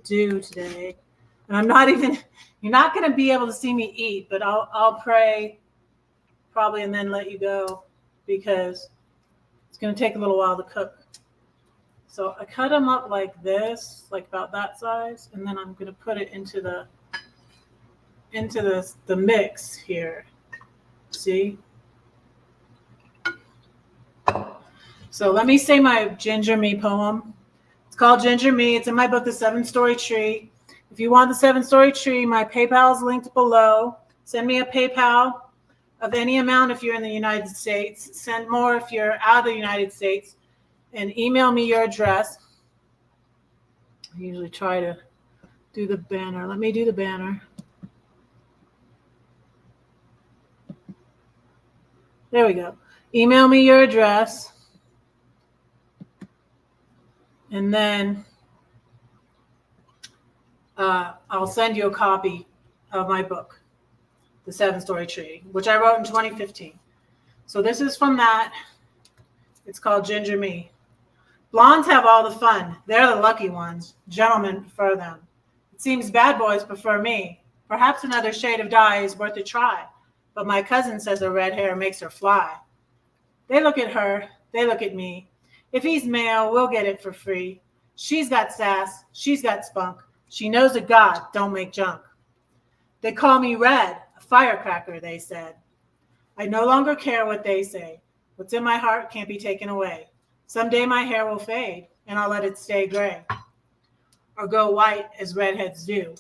do today. And I'm not even, you're not going to be able to see me eat, but I'll pray probably and then let you go because it's going to take a little while to cook. So I cut them up like this, like about that size, and then I'm going to put it into the mix here. See? So let me say my Ginger Me poem. It's called Ginger Me. It's in my book, The 7-Story Tree. If you want the 7-Story Tree, my PayPal is linked below. Send me a PayPal of any amount if you're in the United States. Send more if you're out of the United States. And email me your address. I usually try to do the banner. Let me do the banner. There we go. Email me your address. And then I'll send you a copy of my book, The 7-Story Tree, which I wrote in 2015. So this is from that. It's called Ginger Me. Blondes have all the fun. They're the lucky ones. Gentlemen prefer them. It seems bad boys prefer me. Perhaps another shade of dye is worth a try. But my cousin says her red hair makes her fly. They look at her. They look at me. If he's male, we'll get it for free. She's got sass, she's got spunk. She knows that God don't make junk. They call me Red, a firecracker, they said. I no longer care what they say. What's in my heart can't be taken away. Someday my hair will fade, and I'll let it stay gray, or go white as redheads do.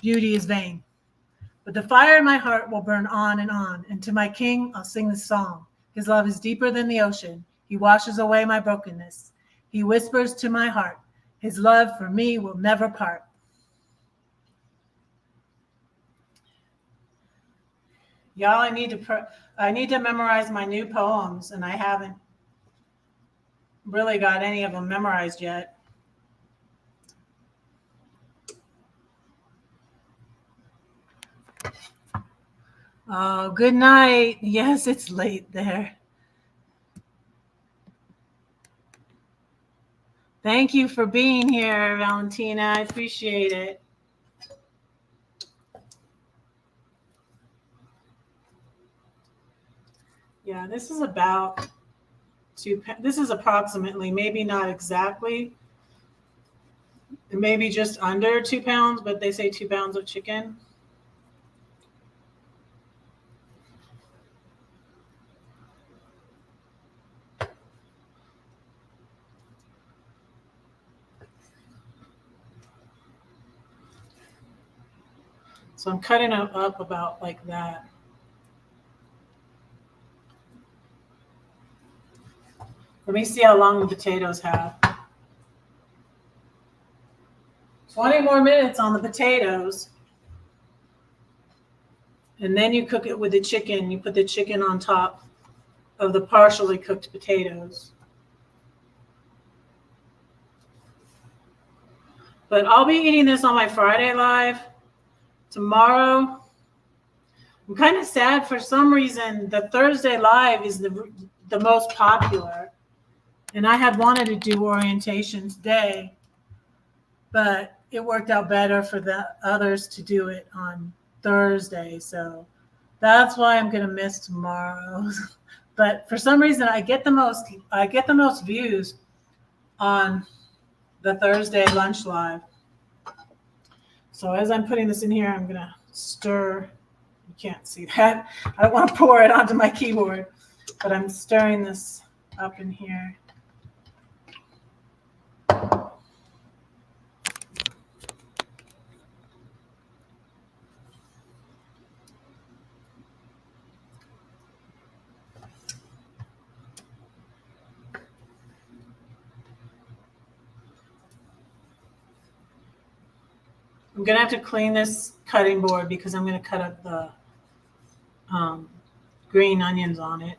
Beauty is vain, but the fire in my heart will burn on, and to my king I'll sing this song. His love is deeper than the ocean. He washes away my brokenness. He whispers to my heart, his love for me will never part. Y'all, I need to memorize my new poems, and I haven't really got any of them memorized yet. Oh, good night. Yes, it's late there. Thank you for being here, Valentina. I appreciate it. Yeah, this is about this is approximately, maybe not exactly, maybe just under 2 pounds, but they say 2 pounds of chicken. So I'm cutting it up about like that. Let me see how long the potatoes have. 20 more minutes on the potatoes. And then you cook it with the chicken. You put the chicken on top of the partially cooked potatoes. But I'll be eating this on my Friday live. Tomorrow, I'm kind of sad for some reason. The Thursday live is the most popular. And I had wanted to do orientation today, but it worked out better for the others to do it on Thursday. So that's why I'm going to miss tomorrow. But for some reason, I get the most views on the Thursday lunch live. So as I'm putting this in here, I'm going to stir. You can't see that. I don't want to pour it onto my keyboard, but I'm stirring this up in here. I'm going to have to clean this cutting board because I'm going to cut up the green onions on it.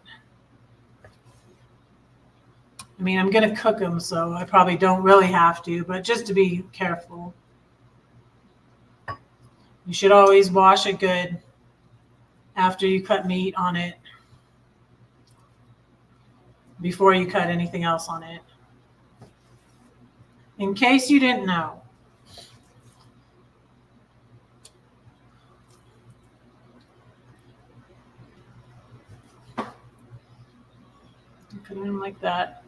I mean, I'm going to cook them, so I probably don't really have to, but just to be careful. You should always wash it good after you cut meat on it, before you cut anything else on it. In case you didn't know. Put it in like that.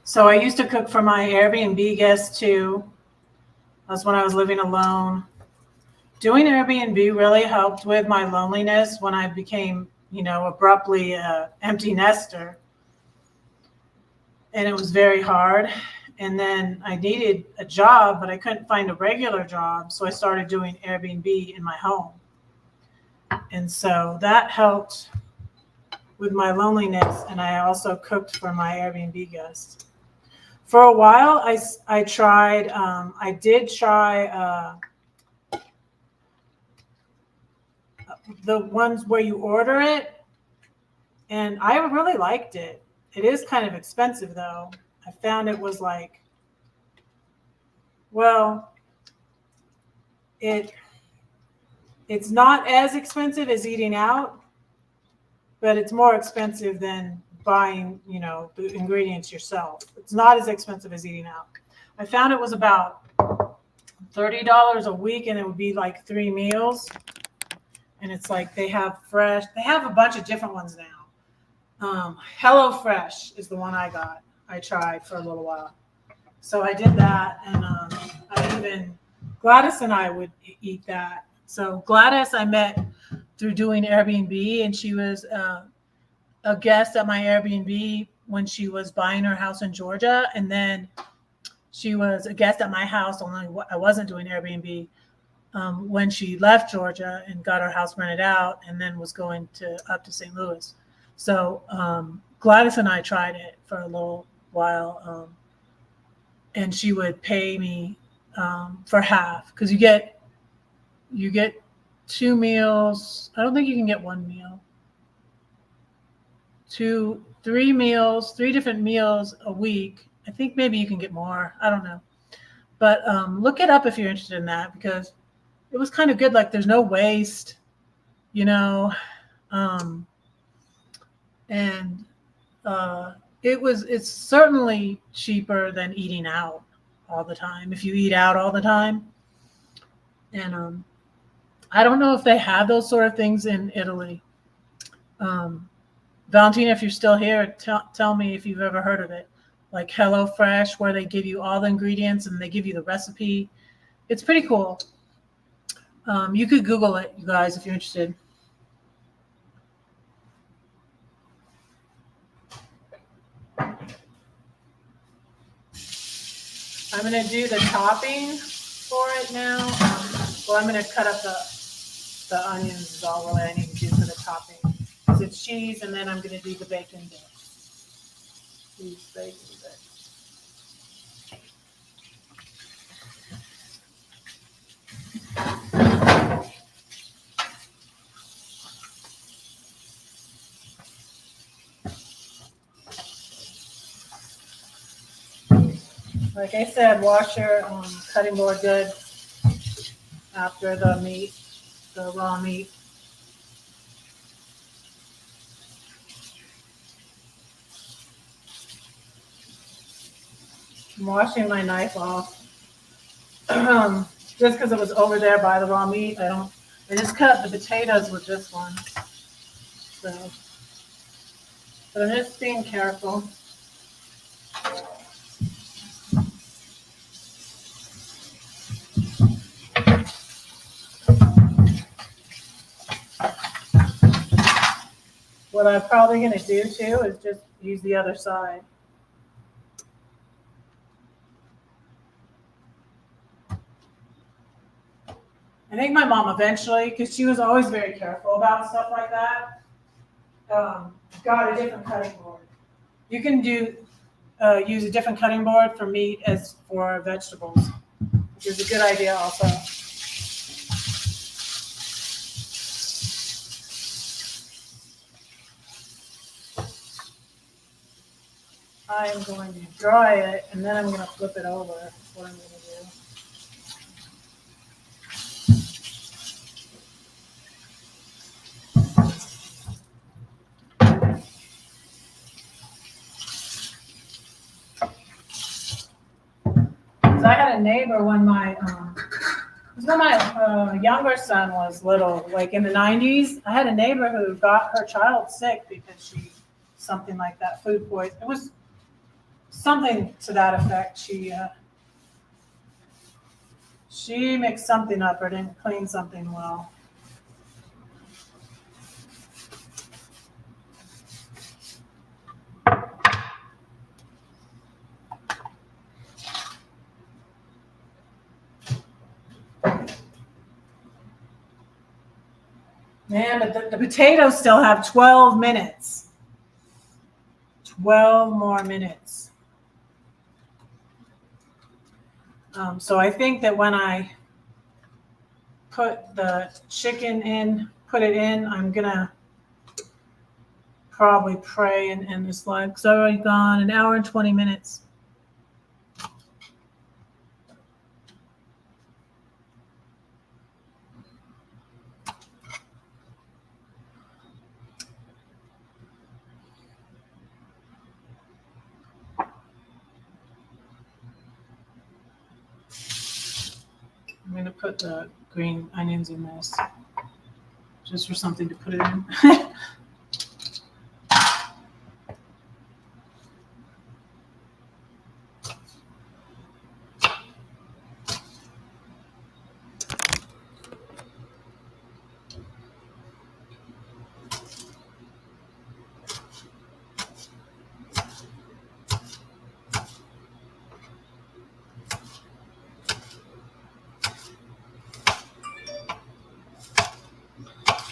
So I used to cook for my Airbnb guests too. That's when I was living alone. Doing Airbnb really helped with my loneliness when I became, abruptly an empty nester. And it was very hard. And then I needed a job, but I couldn't find a regular job. So I started doing Airbnb in my home. And so that helped with my loneliness. And I also cooked for my Airbnb guests. For a while, I tried, I did try the ones where you order it, and I really liked it. It is kind of expensive, though. I found it was like, well, it's not as expensive as eating out, but it's more expensive than buying, the ingredients yourself. It's not as expensive as eating out. I found it was about $30 a week, and it would be like 3 meals. And it's like they have a bunch of different ones now. Hello Fresh is the one I tried for a little while. So I did that, and Gladys and I would eat that. So Gladys I met through doing Airbnb, and she was a guest at my Airbnb when she was buying her house in Georgia, and then she was a guest at my house, only I wasn't doing Airbnb, when she left Georgia and got her house rented out, and then was going up to St. Louis. So Gladys and I tried it for a little while, and she would pay me for half, because you get 2 meals. I don't think you can get 1 meal. 3 meals, 3 different meals a week. I think maybe you can get more. I don't know. But look it up if you're interested in that, because it was kind of good. Like, there's no waste, and it's certainly cheaper than eating out all the time, if you eat out all the time. And I don't know if they have those sort of things in Italy. Valentina, if you're still here, tell me if you've ever heard of it. Like HelloFresh, where they give you all the ingredients and they give you the recipe. It's pretty cool. You could Google it, you guys, if you're interested. I'm going to do the topping for it now. I'm going to cut up the onions is all really I need to do for the topping. So it's cheese, and then I'm going to do the bacon bits. These bacon bits. Like I said, wash your cutting board good after the raw meat. I'm washing my knife off just because it was over there by the raw meat. I just cut up the potatoes with this one. So, but I'm just being careful. What I'm probably going to do too is just use the other side. I think my mom eventually, because she was always very careful about stuff like that, got a different cutting board. You can use a different cutting board for meat as for vegetables, which is a good idea also. I am going to dry it, and then I'm going to flip it over. That's what I'm going to do. I had a neighbor when my younger son was little, like in the 90s. I had a neighbor who got her child sick because something like that, food poison. It was something to that effect. She mixed something up or didn't clean something well. Man, but the potatoes still have 12 minutes. 12 more minutes. So I think that when I put the chicken in, I'm going to probably pray and end this live, because I've already gone an hour and 20 minutes. put the green onions in this, just for something to put it in.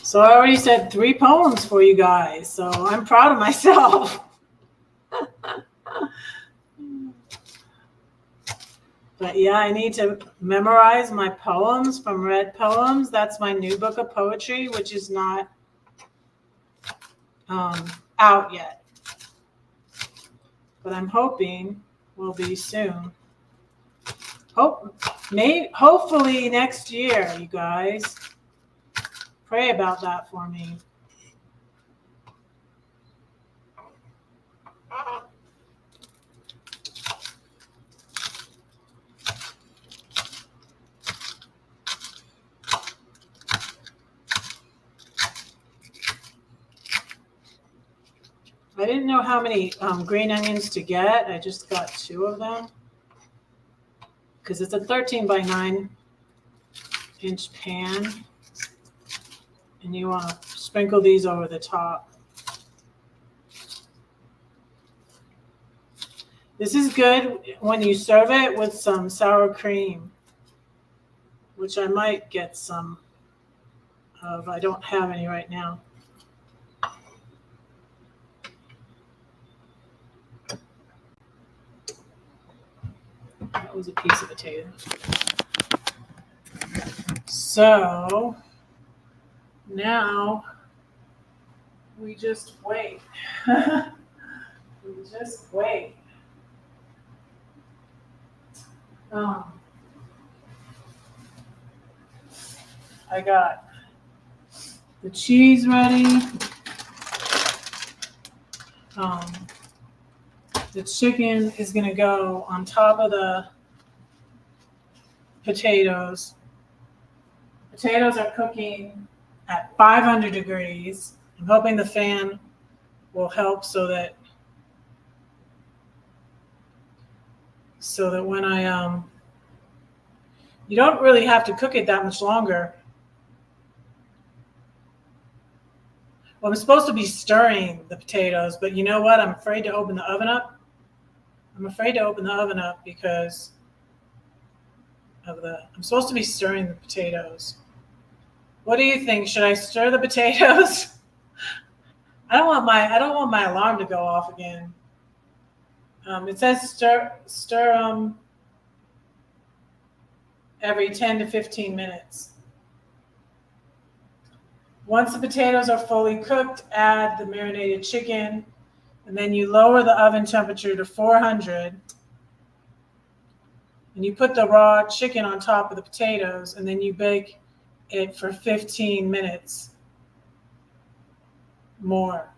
So I already said 3 poems for you guys, so I'm proud of myself. But yeah, I need to memorize my poems from Red Poems. That's my new book of poetry, which is not out yet. But I'm hoping will be soon. Hopefully next year, you guys. Pray about that for me. I didn't know how many green onions to get. I just got 2 of them because it's a 13 by 9 inch pan, and you want to sprinkle these over the top. This is good when you serve it with some sour cream, which I might get some of. I don't have any right now. That was a piece of potato. So now we just wait. We just wait. I got the cheese ready. The chicken is going to go on top of the potatoes. Potatoes are cooking at 500 degrees. I'm hoping the fan will help so that when I you don't really have to cook it that much longer. Well, I'm supposed to be stirring the potatoes, but you know what? I'm afraid to open the oven up. I'm afraid to open the oven up because of I'm supposed to be stirring the potatoes. What do you think? Should I stir the potatoes? I don't want my alarm to go off again. It says stir them every 10 to 15 minutes. Once the potatoes are fully cooked, add the marinated chicken, and then you lower the oven temperature to 400. And you put the raw chicken on top of the potatoes, and then you bake it for 15 minutes more.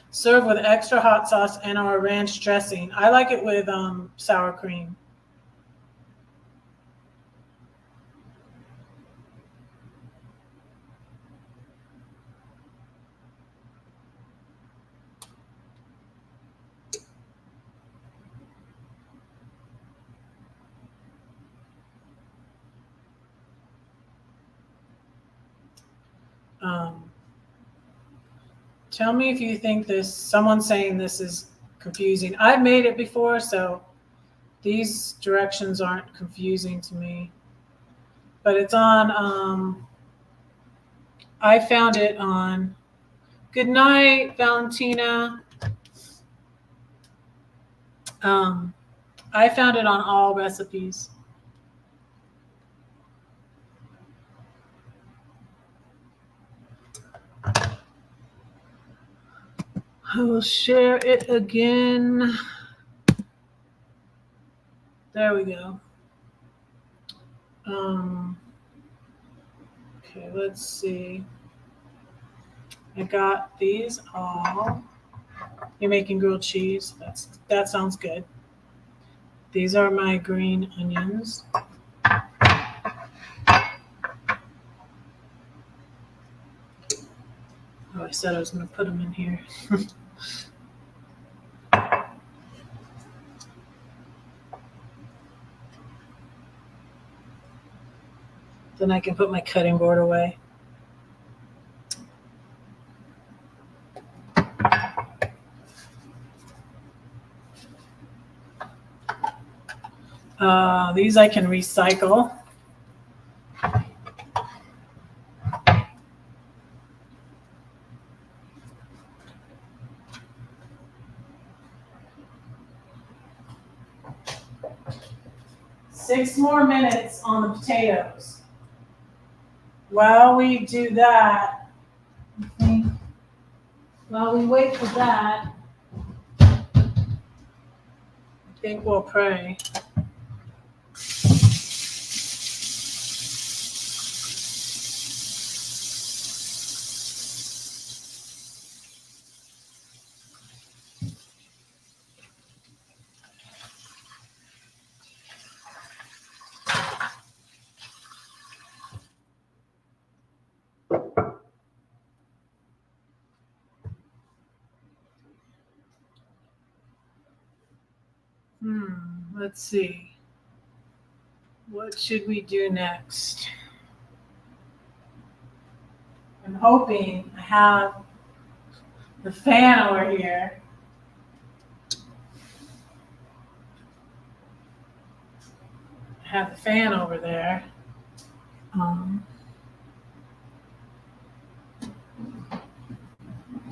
Serve with extra hot sauce and or ranch dressing. I like it with sour cream. Tell me if you think someone's saying this is confusing. I've made it before, so these directions aren't confusing to me. But it's on, I found it on, good night, Valentina. I found it on All Recipes. I will share it again. There we go. Okay, let's see. I got these all. You're making grilled cheese. That sounds good. These are my green onions. I said I was going to put them in here. Then I can put my cutting board away. These I can recycle. Six more minutes on the potatoes. While we do that, while we wait for that, I think we'll pray. Let's see. What should we do next? I'm hoping I have the fan over here. I have the fan over there.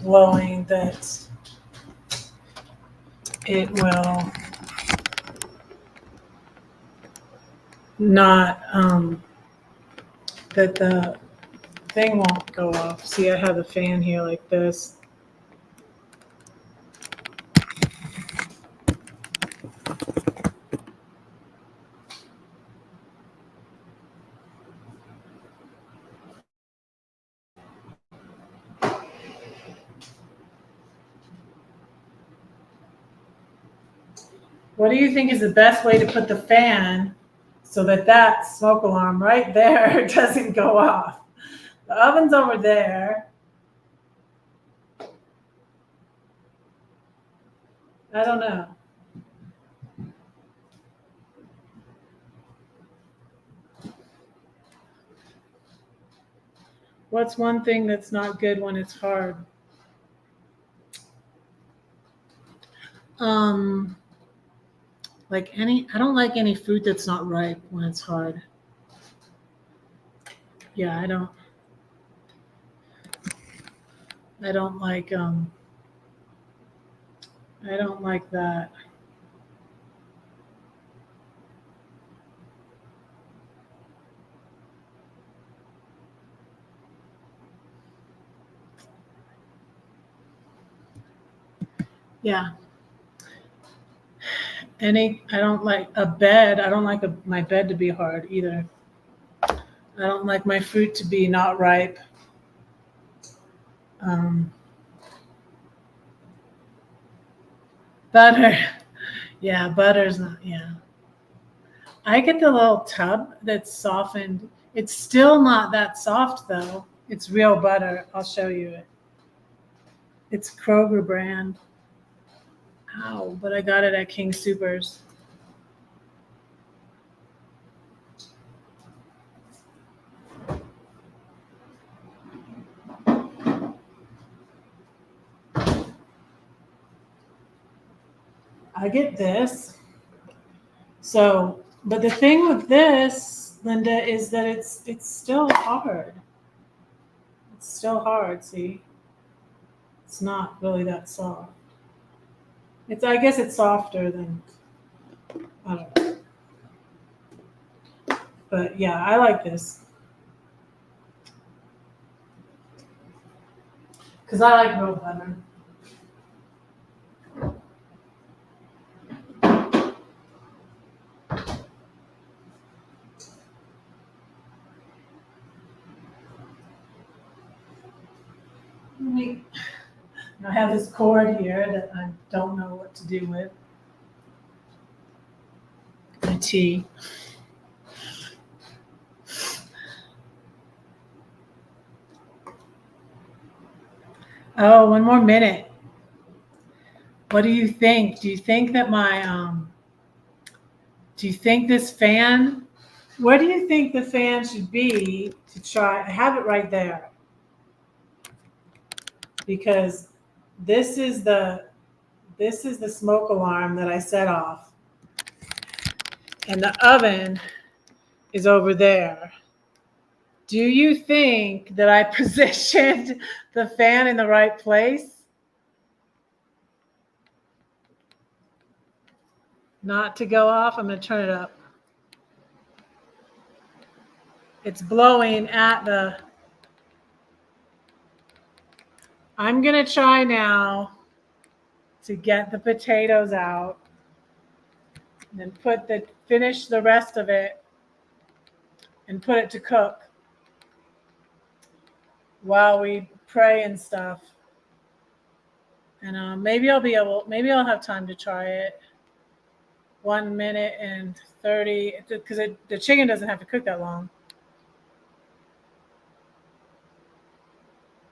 Blowing that it will not, that the thing won't go off. See, I have a fan here like this. What do you think is the best way to put the fan so that that smoke alarm right there doesn't go off? The oven's over there. I don't know. What's one thing that's not good when it's hard? I don't like any fruit that's not ripe when it's hard. Yeah, I don't like that. Yeah. I don't like a bed. I don't like my bed to be hard either. I don't like my fruit to be not ripe. Butter. Yeah, butter's not, yeah. I get the little tub that's softened. It's still not that soft though. It's real butter. I'll show you it. It's Kroger brand. Ow, but I got it at King Soopers. I get this. So, but the thing with this, Linda, is that it's still hard. It's still hard, see? It's not really that soft. I guess it's softer than, I don't know. But yeah, I like this. Because I like real butter. I have this cord here that I don't know what to do with. My tea. Oh, one more minute. What do you think? Do you think that do you think this fan, where do you think the fan should be to try? I have it right there because this is the smoke alarm that I set off, and the oven is over there. Do you think that I positioned the fan in the right place? Not to go off. I'm going to turn it up. It's blowing at the. I'm going to try now to get the potatoes out and then finish the rest of it and put it to cook while we pray and stuff. And maybe I'll have time to try it. 1 minute and 30, because the chicken doesn't have to cook that long.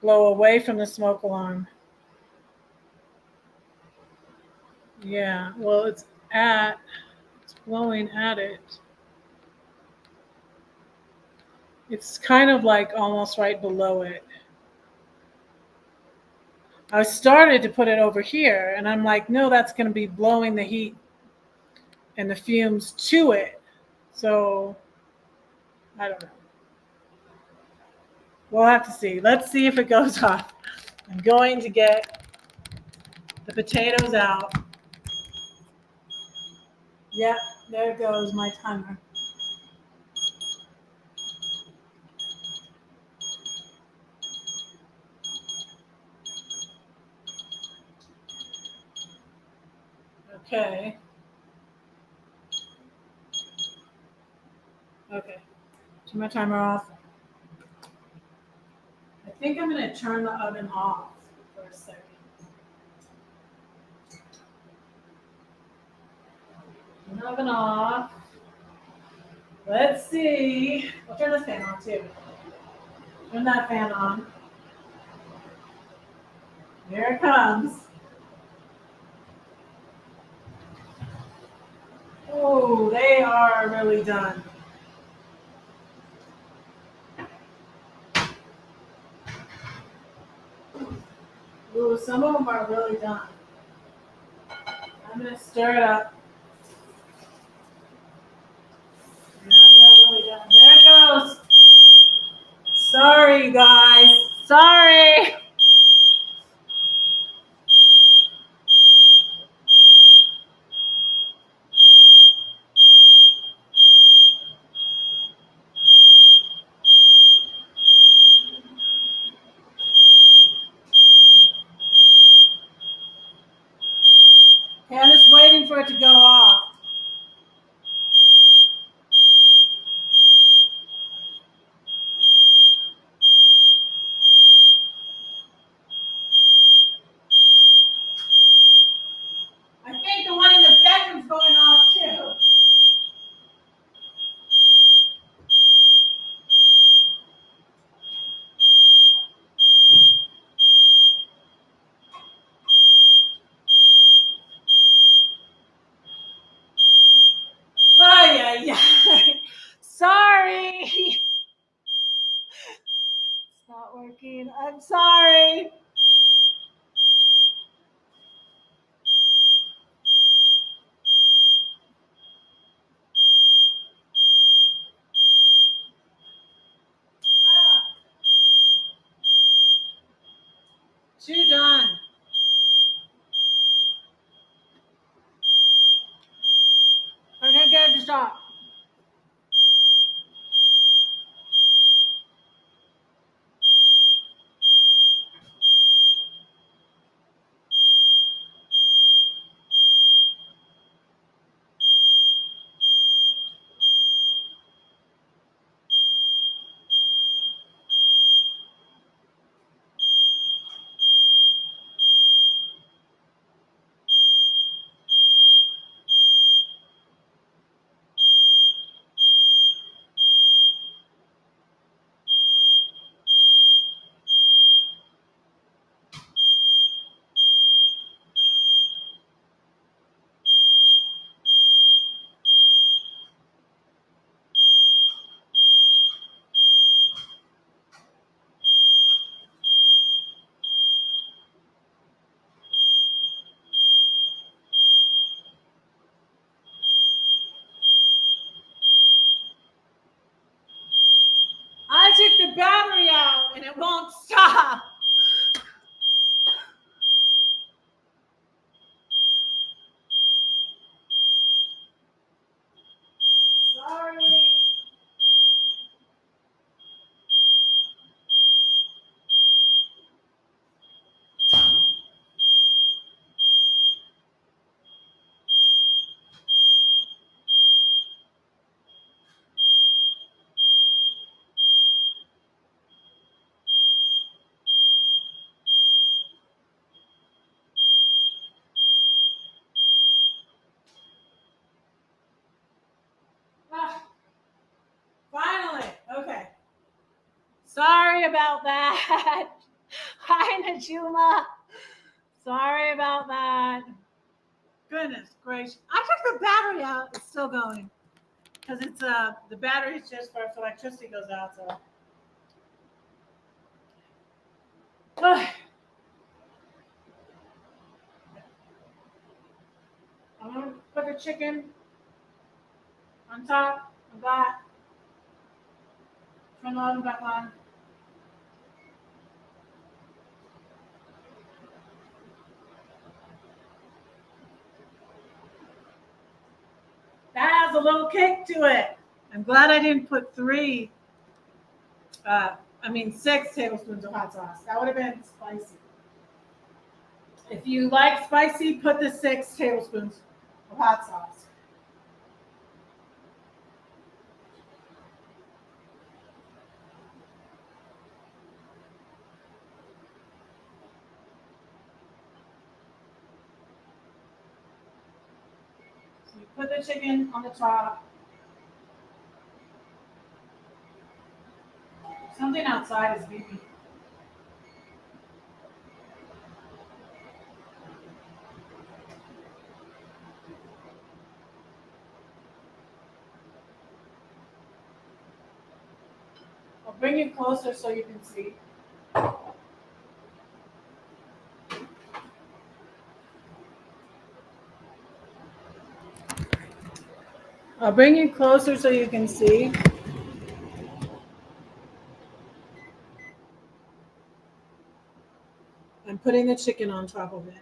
Blow away from the smoke alarm. Yeah, well, it's blowing at it. It's kind of like almost right below it. I started to put it over here, and I'm like, no, that's going to be blowing the heat and the fumes to it. So, I don't know. We'll have to see. Let's see if it goes off. I'm going to get the potatoes out. Yep, there goes my timer. Okay. Okay. Turn my timer off. I think I'm going to turn the oven off for a second. Turn the oven off. Let's see. I'll turn this fan on too. Turn that fan on. Here it comes. Oh, they are really done. Ooh, some of them are really done. I'm going to stir it up. Yeah, they're really done. There it goes. Sorry, guys. Sorry. Okay, I'm just waiting for it to go off. I think the one in the bedroom's going off too. Oh, yeah. Sorry. It's not working. I'm sorry. Two done. I'm gonna get it to stop. Sorry about that. Hi, Najuma. Sorry about that. Goodness gracious. I took the battery out. It's still going. Because it's the battery is just for if electricity goes out, so. I'm gonna put the chicken on top of that. Turn the oven back on. That has a little kick to it. I'm glad I didn't put 6 tablespoons of hot sauce. That would have been spicy. If you like spicy, put the 6 tablespoons of hot sauce. So you put the chicken on the top. Something outside is beeping. I'll bring you closer so you can see. I'll bring you closer so you can see. I'm putting the chicken on top of it.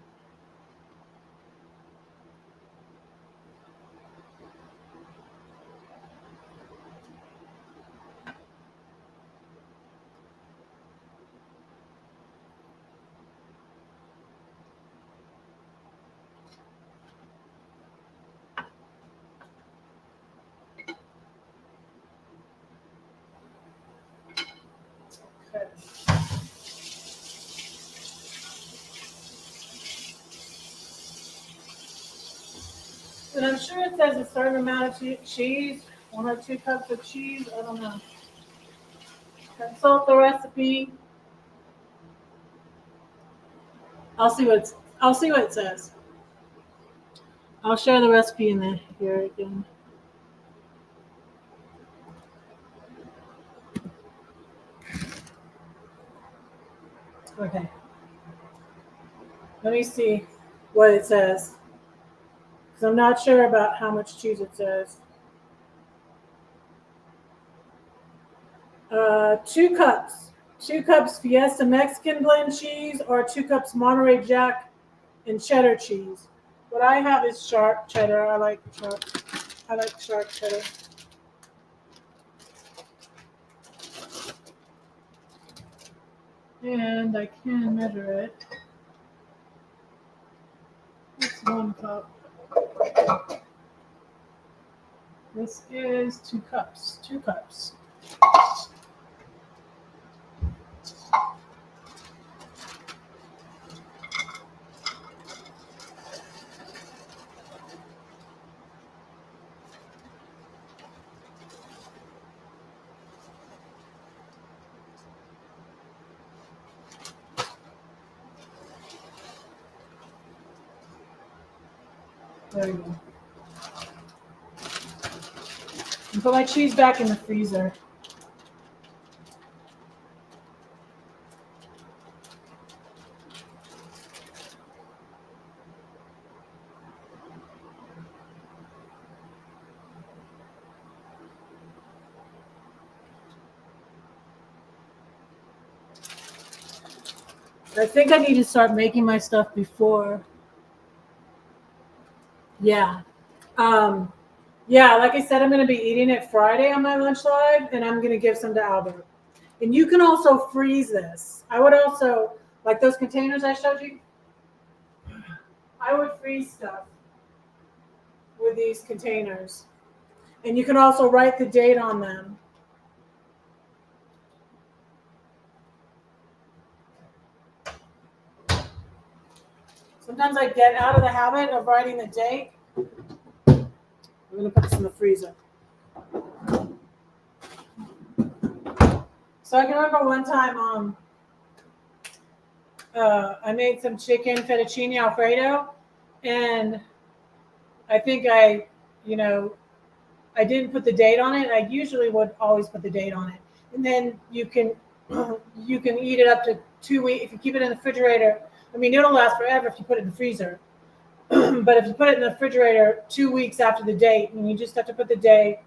Okay. And I'm sure it says a certain amount of cheese, 1 or 2 cups of cheese. I don't know. Consult the recipe. I'll see what it says. I'll share the recipe in here again. Okay. Let me see what it says. Because I'm not sure about how much cheese it says. 2 cups. 2 cups Fiesta Mexican blend cheese or 2 cups Monterey Jack and cheddar cheese. What I have is sharp cheddar. I like sharp cheddar. And I can measure it. It's 1 cup. This is 2 cups. 2 cups. There you go. And put my cheese back in the freezer. I think I need to start making my stuff before. Yeah. Yeah, like I said, I'm going to be eating it Friday on my lunch live, and I'm going to give some to Albert. And you can also freeze this. I would also, like those containers I showed you, I would freeze stuff with these containers. And you can also write the date on them. Sometimes I get out of the habit of writing the date. I'm going to put this in the freezer. So I can remember one time, I made some chicken fettuccine alfredo, and I think you know, I didn't put the date on it. I usually would always put the date on it, and then you can you can eat it up to 2 weeks if you keep it in the refrigerator. I mean, it'll last forever if you put it in the freezer. But if you put it in the refrigerator 2 weeks after the date, and you just have to put the date,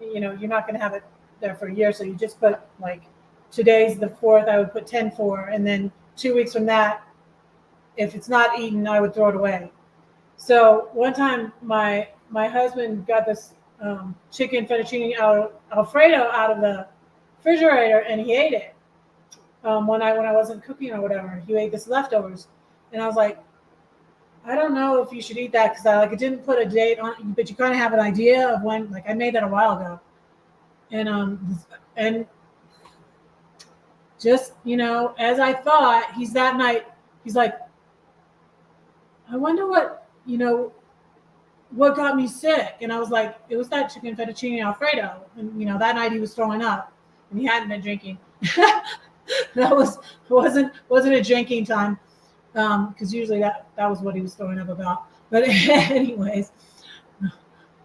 you're not going to have it there for a year. So you just put like today's the 4th, I would put 10/4, and then 2 weeks from that, if it's not eaten, I would throw it away. So one time, my husband got this chicken fettuccine alfredo out of the refrigerator, and he ate it when I wasn't cooking or whatever. He ate this leftovers, and I was like, I don't know if you should eat that because it didn't put a date on it, but you kind of have an idea of when. Like I made that a while ago, and just as I thought, he's that night. He's like, I wonder what got me sick, and I was like, it was that chicken fettuccine alfredo, and that night he was throwing up, and he hadn't been drinking. That wasn't a drinking time, because usually that was what he was throwing up about. But anyways,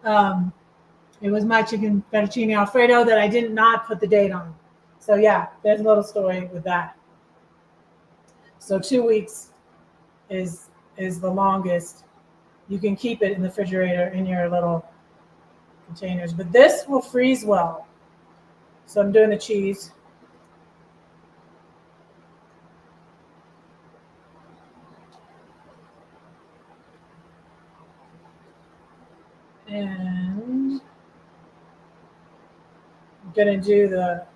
it was my chicken fettuccine alfredo that I did not put the date on. So yeah, there's a little story with that. So 2 weeks is the longest. You can keep it in the refrigerator in your little containers, but this will freeze well. So I'm doing the cheese. And I'm gonna do the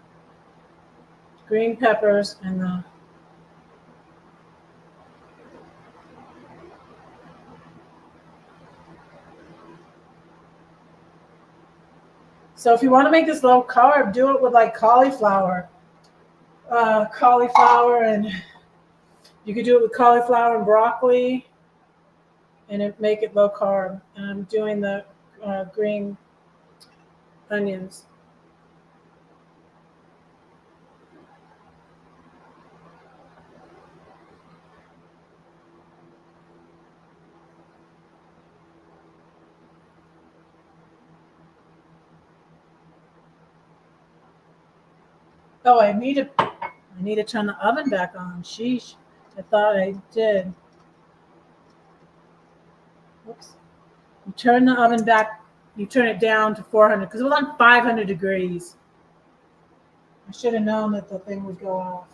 green peppers and the so if you want to make this low carb, do it with like cauliflower, and you could do it with cauliflower and broccoli, and make it low carb. And I'm doing the green onions. Oh, I need to turn the oven back on. Sheesh, I thought I did. Whoops. You turn the oven back. You turn it down to 400 because it was on 500 degrees. I should have known that the thing would go off.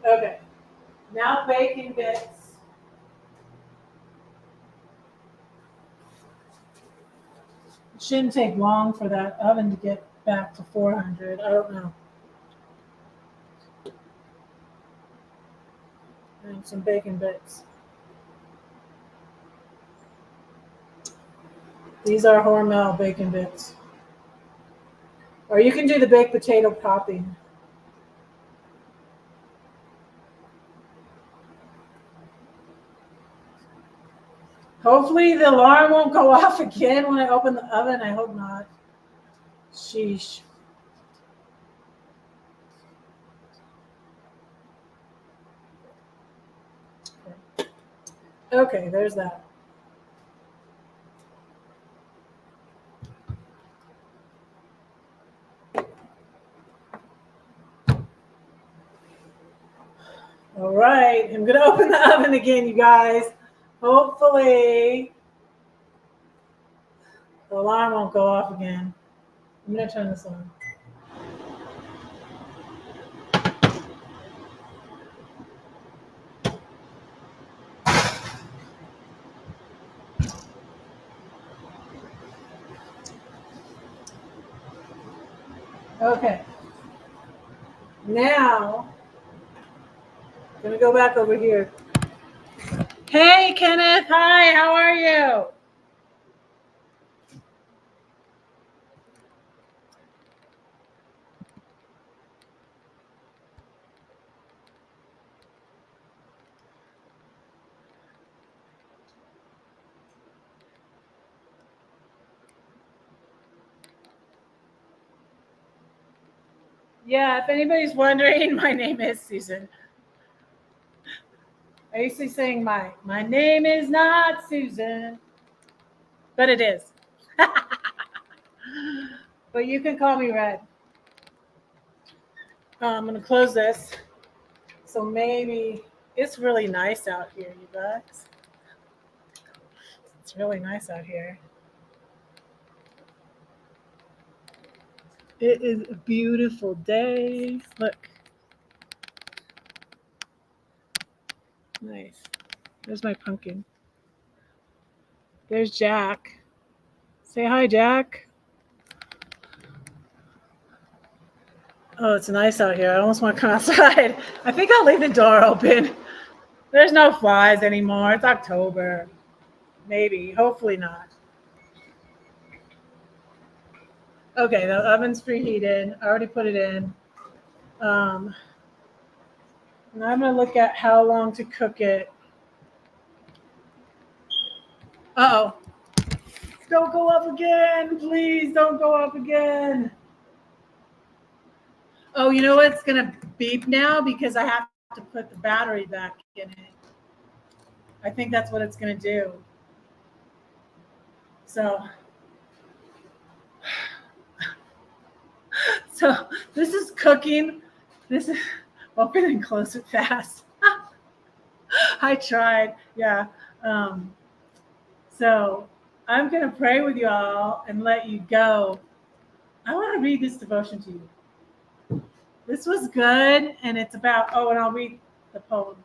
Okay, now bacon bits. It shouldn't take long for that oven to get back to 400. I don't know. And some bacon bits. These are Hormel bacon bits. Or you can do the baked potato topping. Hopefully the alarm won't go off again when I open the oven. I hope not. Sheesh. Okay, there's that. All right, I'm gonna open the oven again, you guys. Hopefully the alarm won't go off again. I'm gonna turn this on. Okay. Now, I'm gonna go back over here. Hey, Kenneth. Hi, how are you? Yeah, if anybody's wondering, my name is Susan. I used to sing my name is not Susan, but it is. But you can call me Red. I'm gonna close this. So maybe it's really nice out here, you guys. It's really nice out here. It is a beautiful day. Look, nice. There's my pumpkin. There's Jack. Say hi, Jack. Oh, it's nice out here. I almost want to come outside. I think I'll leave the door open. There's no flies anymore. It's October. Maybe. Hopefully not. Okay, the oven's preheated. I already put it in. Um, and I'm going to look at how long to cook it. Uh-oh. Don't go up again. Please don't go up again. Oh, you know what? It's going to beep now because I have to put the battery back in it. I think that's what it's going to do. So this is cooking. This is open and close it fast. I tried. Yeah. Um, so I'm going to pray with you all and let you go. I want to read this devotion to you. This was good. And it's about, oh, and I'll read the poem.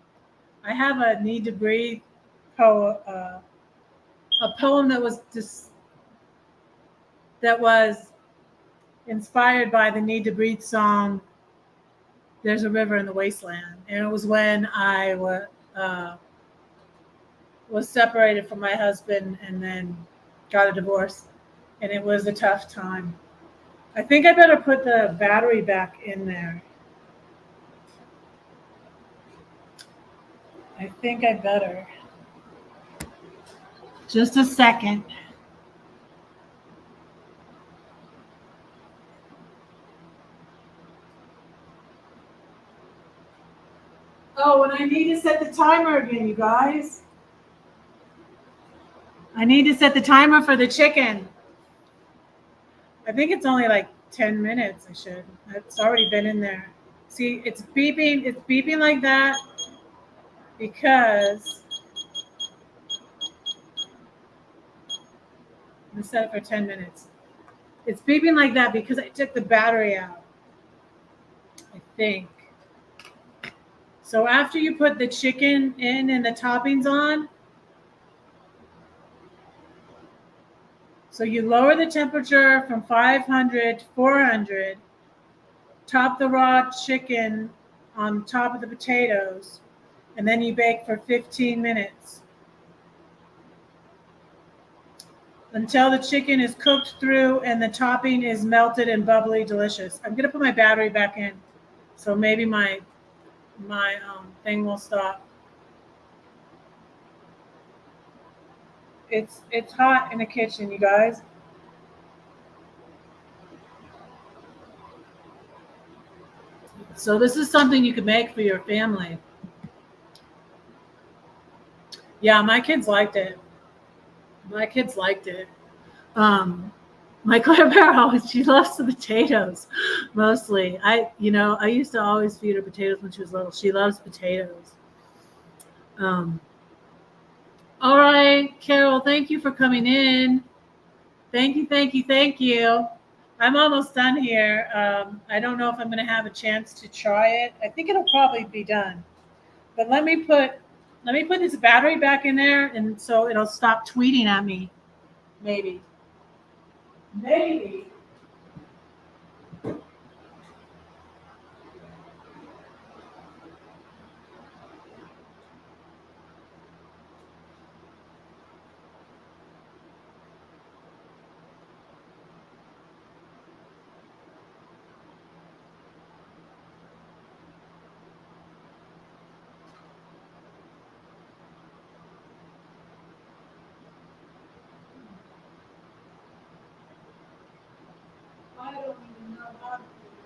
I have a Need to Breathe poem, a poem that was inspired by the Need to Breathe song, There's a River in the Wasteland. And it was when I was separated from my husband and then got a divorce. And it was a tough time. I think I better put the battery back in there. I think I better. Just a second. Oh, and I need to set the timer again, you guys. I need to set the timer for the chicken. I think it's only like 10 minutes. I should. It's already been in there. See, it's beeping. It's beeping like that because I'm gonna set it for 10 minutes. It's beeping like that because I took the battery out. I think. So after you put the chicken in and the toppings on, so you lower the temperature from 500 to 400, top the raw chicken on top of the potatoes, and then you bake for 15 minutes until the chicken is cooked through and the topping is melted and bubbly delicious. I'm gonna put my battery back in, so maybe my thing will stop. It's hot in the kitchen, you guys. So this is something you could make for your family. Yeah, my kids liked it. My kids liked it. My Claire Bear always, she loves the potatoes mostly. I used to always feed her potatoes when she was little. She loves potatoes. Um, all right, Carol, thank you for coming in. Thank you, thank you, thank you. I'm almost done here. I don't know if I'm going to have a chance to try it. I think it'll probably be done. But let me put this battery back in there, and so it'll stop tweeting at me. Maybe. Maybe. I don't even know how to do it.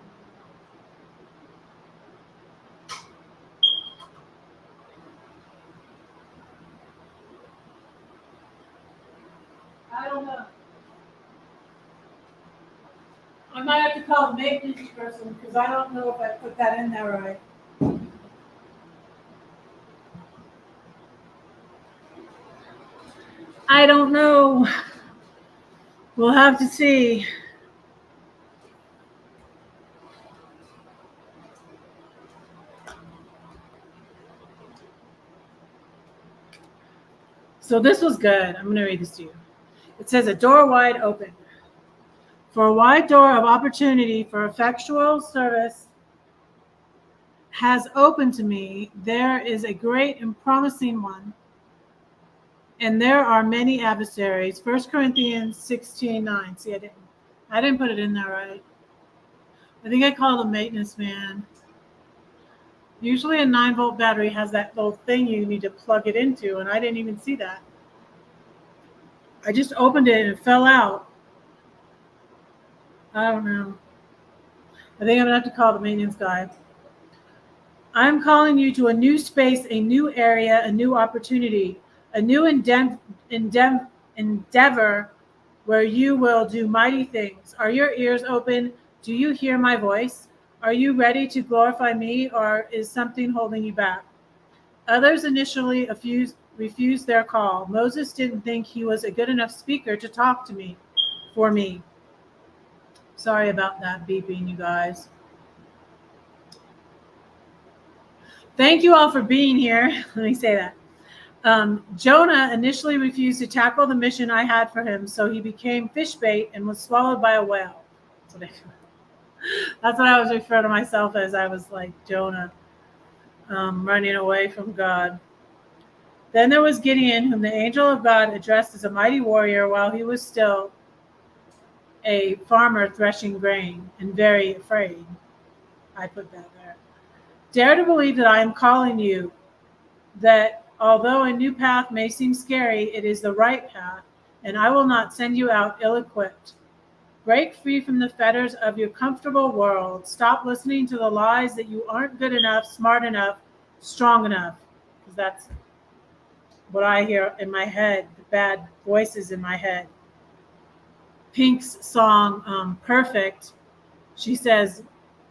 don't know. I might have to call the maintenance person because I don't know if I put that in there right. I don't know. We'll have to see. So this was good. I'm going to read this to you. It says, a door wide open. For a wide door of opportunity for effectual service has opened to me. There is a great and promising one, and there are many adversaries. 1 Corinthians 16:9. See, I didn't put it in there right. I think I called the maintenance man. Usually a 9-volt battery has that little thing you need to plug it into, and I didn't even see that. I just opened it and it fell out. I don't know. I think I'm gonna have to call the maintenance guy. I'm calling you to a new space, a new area, a new opportunity, a new endeavor where you will do mighty things. Are your ears open? Do you hear my voice? Are you ready to glorify me, or is something holding you back? Others initially refused their call. Moses didn't think he was a good enough speaker to talk to me, for me. Sorry about that beeping, you guys. Thank you all for being here. Let me say that. Jonah initially refused to tackle the mission I had for him, so he became fish bait and was swallowed by a whale. That's what I was referring to myself as. I was like Jonah, running away from God. Then there was Gideon, whom the angel of God addressed as a mighty warrior while he was still a farmer threshing grain and very afraid. I put that there. Dare to believe that I am calling you, that although a new path may seem scary, it is the right path, and I will not send you out ill-equipped. Break free from the fetters of your comfortable world. Stop listening to the lies that you aren't good enough, smart enough, strong enough, because that's what I hear in my head, the bad voices in my head. Pink's song, Perfect, she says,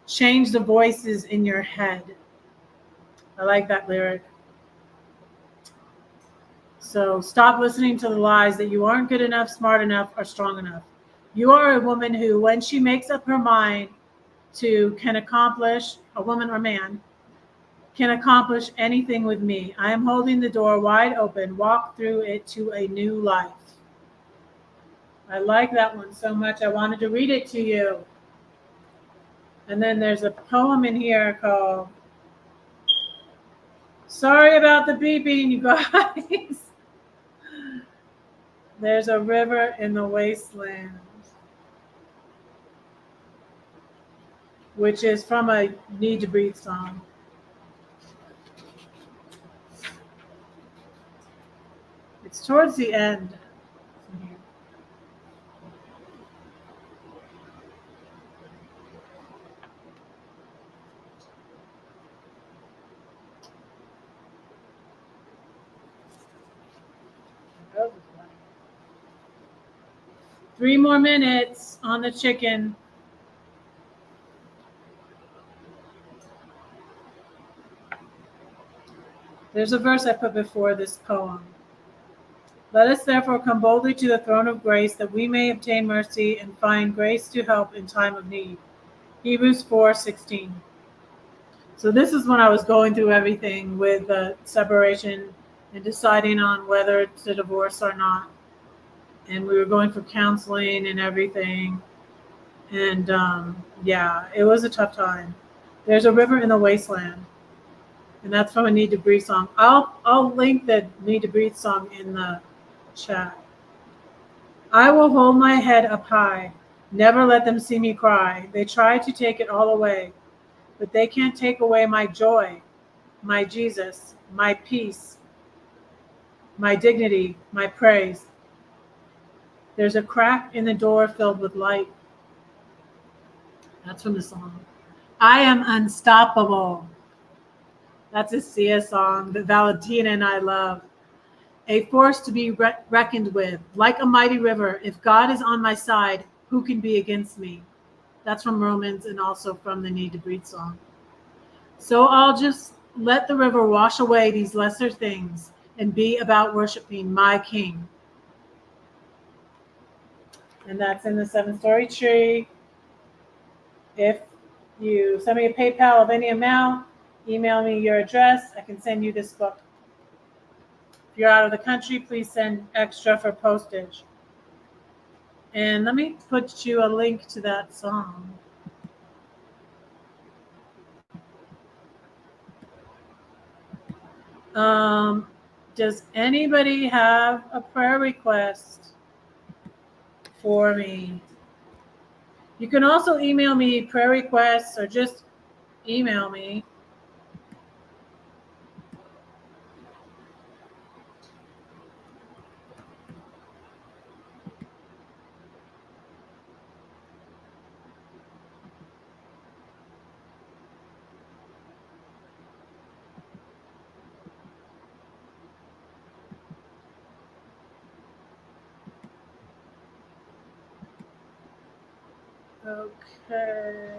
change the voices in your head. I like that lyric. So stop listening to the lies that you aren't good enough, smart enough, or strong enough. You are a woman who, when she makes up her mind to can accomplish, a woman or man, can accomplish anything with me. I am holding the door wide open. Walk through it to a new life. I like that one so much. I wanted to read it to you. And then there's a poem in here called Sorry About the Beeping, you guys. There's a river in the wasteland, which is from a Need to Breathe song. It's towards the end. Oh, 3 more minutes on the chicken. There's a verse I put before this poem. Let us therefore come boldly to the throne of grace that we may obtain mercy and find grace to help in time of need. Hebrews 4:16. So this is when I was going through everything with the separation and deciding on whether to divorce or not. And we were going for counseling and everything. And yeah, it was a tough time. There's a river in the wasteland. And that's from a Need to Breathe song. I'll link the Need to Breathe song in the chat. I will hold my head up high. Never let them see me cry. They try to take it all away, but they can't take away my joy, my Jesus, my peace, my dignity, my praise. There's a crack in the door filled with light. That's from the song. I am unstoppable. That's a Sia song that Valentina and I love. a force to be reckoned with, like a mighty river. If God is on my side, who can be against me? That's from Romans and also from the Need to Breathe song. So I'll just let the river wash away these lesser things and be about worshiping my King. And that's in the 7-Story Tree. If you send me a PayPal of any amount, email me your address, I can send you this book. If you're out of the country, please send extra for postage. And let me put you a link to that song. Does anybody have a prayer request for me? You can also email me prayer requests or just email me. Okay.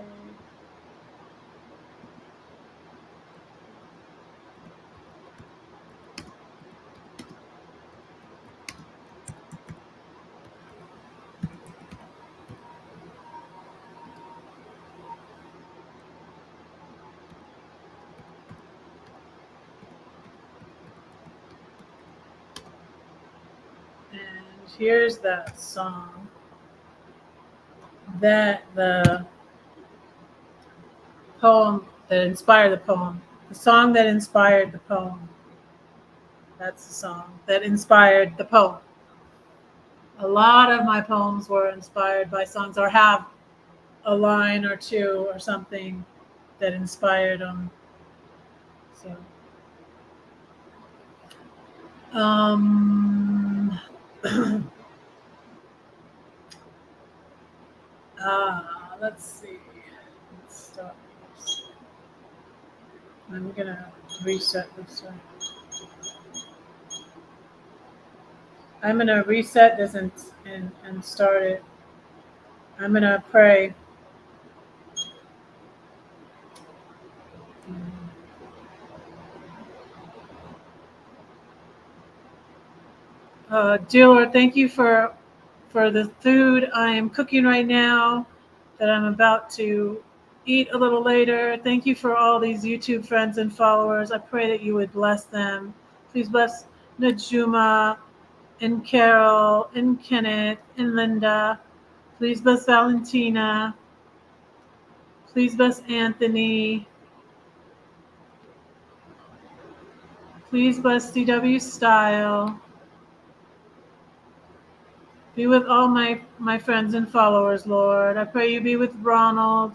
And here's that song that the poem that inspired the poem. The song that inspired the poem. That's the song that inspired the poem. A lot of my poems were inspired by songs or have a line or two or something that inspired them. So, let's see. Let's start. I'm gonna reset this one. I'm gonna reset this and start it. I'm gonna pray. Dear Lord, thank you for the food I am cooking right now that I'm about to eat a little later. Thank you for all these YouTube friends and followers. I pray that you would bless them. Please bless Najuma and Carol and Kenneth and Linda. Please bless Valentina. Please bless Anthony. Please bless CW Style. Be with all my friends and followers, Lord. I pray you be with Ronald.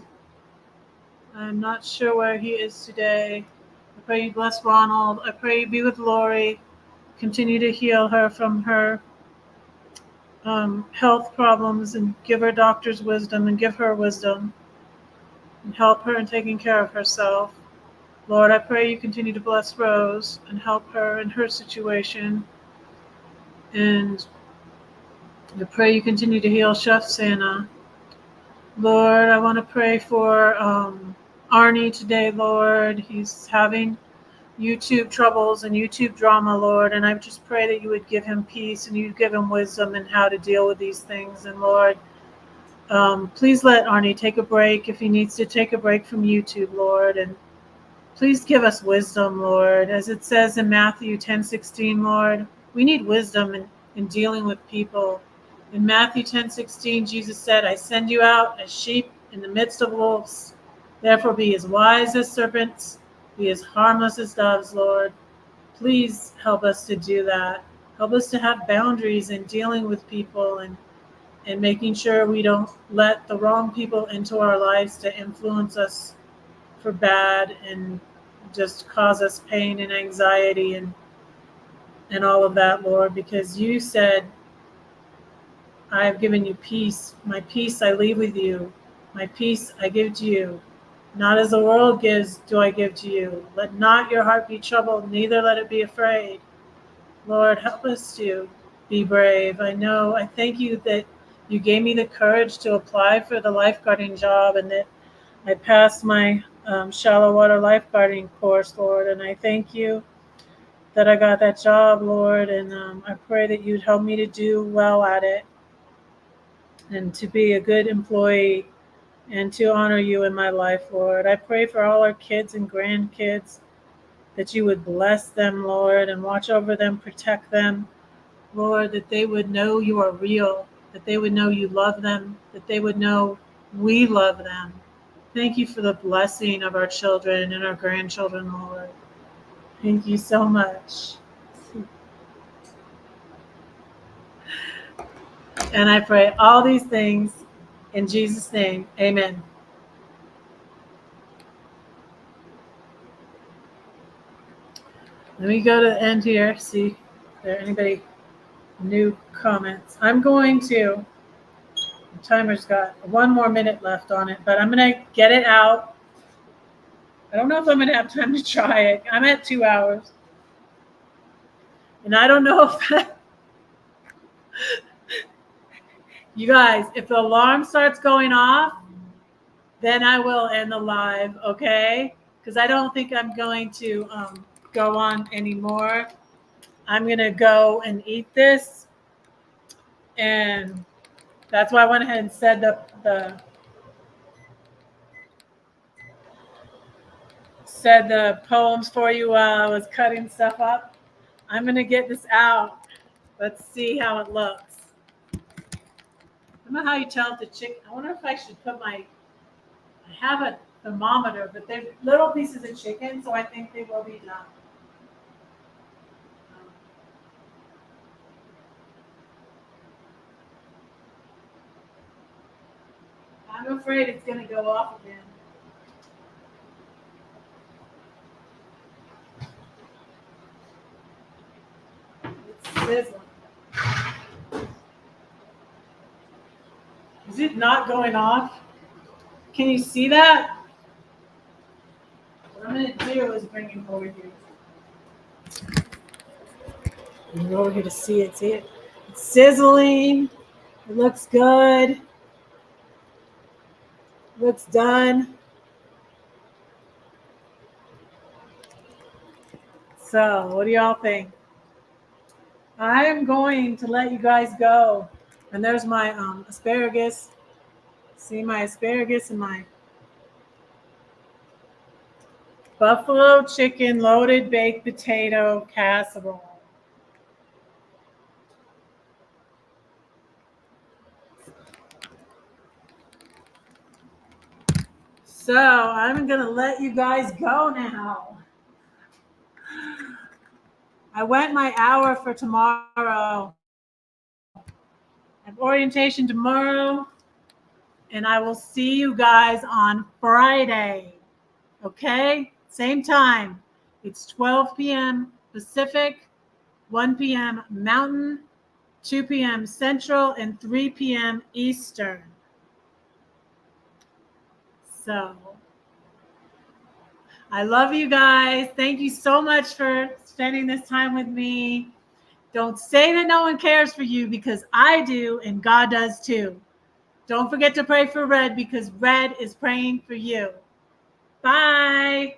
I'm not sure where he is today. I pray you bless Ronald. I pray you be with Lori. Continue to heal her from her health problems and give her doctor's wisdom and give her wisdom and help her in taking care of herself. Lord, I pray you continue to bless Rose and help her in her situation. And I pray you continue to heal Chef Santa. Lord, I want to pray for Arnie today, Lord. He's having YouTube troubles and YouTube drama, Lord. And I just pray that you would give him peace and you'd give him wisdom in how to deal with these things. And Lord, please let Arnie take a break if he needs to take a break from YouTube, Lord. And please give us wisdom, Lord. As it says in Matthew 10:16, Lord, we need wisdom in dealing with people. In Matthew 10:16, Jesus said, I send you out as sheep in the midst of wolves. Therefore be as wise as serpents, be as harmless as doves, Lord. Please help us to do that. Help us to have boundaries in dealing with people and making sure we don't let the wrong people into our lives to influence us for bad and just cause us pain and anxiety and all of that, Lord, because you said, I have given you peace. My peace I leave with you. My peace I give to you. Not as the world gives do I give to you. Let not your heart be troubled, neither let it be afraid. Lord, help us to be brave. I thank you that you gave me the courage to apply for the lifeguarding job and that I passed my shallow water lifeguarding course, Lord. And I thank you that I got that job, Lord. And I pray that you'd help me to do well at it and to be a good employee and to honor you in my life, Lord. I pray for all our kids and grandkids that you would bless them, Lord, and watch over them, protect them, Lord, that they would know you are real, that they would know you love them, that they would know we love them. Thank you for the blessing of our children and our grandchildren, Lord. Thank you so much. And I pray all these things in Jesus' name. Amen. Let me go to the end here, see if there are anybody new comments. I'm going to, the timer's got 1 more minute left on it, but I'm going to get it out. I don't know if I'm going to have time to try it. I'm at 2 hours. And I don't know if you guys, if the alarm starts going off, then I will end the live, okay? Because I don't think I'm going to go on anymore. I'm going to go and eat this. And that's why I went ahead and said the poems for you while I was cutting stuff up. I'm going to get this out. Let's see how it looks. I don't know how you tell if the chicken. I wonder if I should put I have a thermometer, but they're little pieces of chicken, so I think they will be done. I'm afraid it's going to go off again. It's sizzling. Is it not going off? Can you see that? What I'm going to do is bring it over here. Bring it over here to see it. See it? It's sizzling. It looks good. Looks done. So, what do y'all think? I am going to let you guys go. And there's my asparagus. See my asparagus and my buffalo chicken loaded baked potato casserole. So I'm going to let you guys go now. I went my hour for tomorrow. I have orientation tomorrow. And I will see you guys on Friday. Okay? Same time. It's 12 p.m. Pacific, 1 p.m. Mountain, 2 p.m. Central, and 3 p.m. Eastern. So, I love you guys. Thank you so much for spending this time with me. Don't say that no one cares for you, because I do, and God does too. Don't forget to pray for Red, because Red is praying for you. Bye.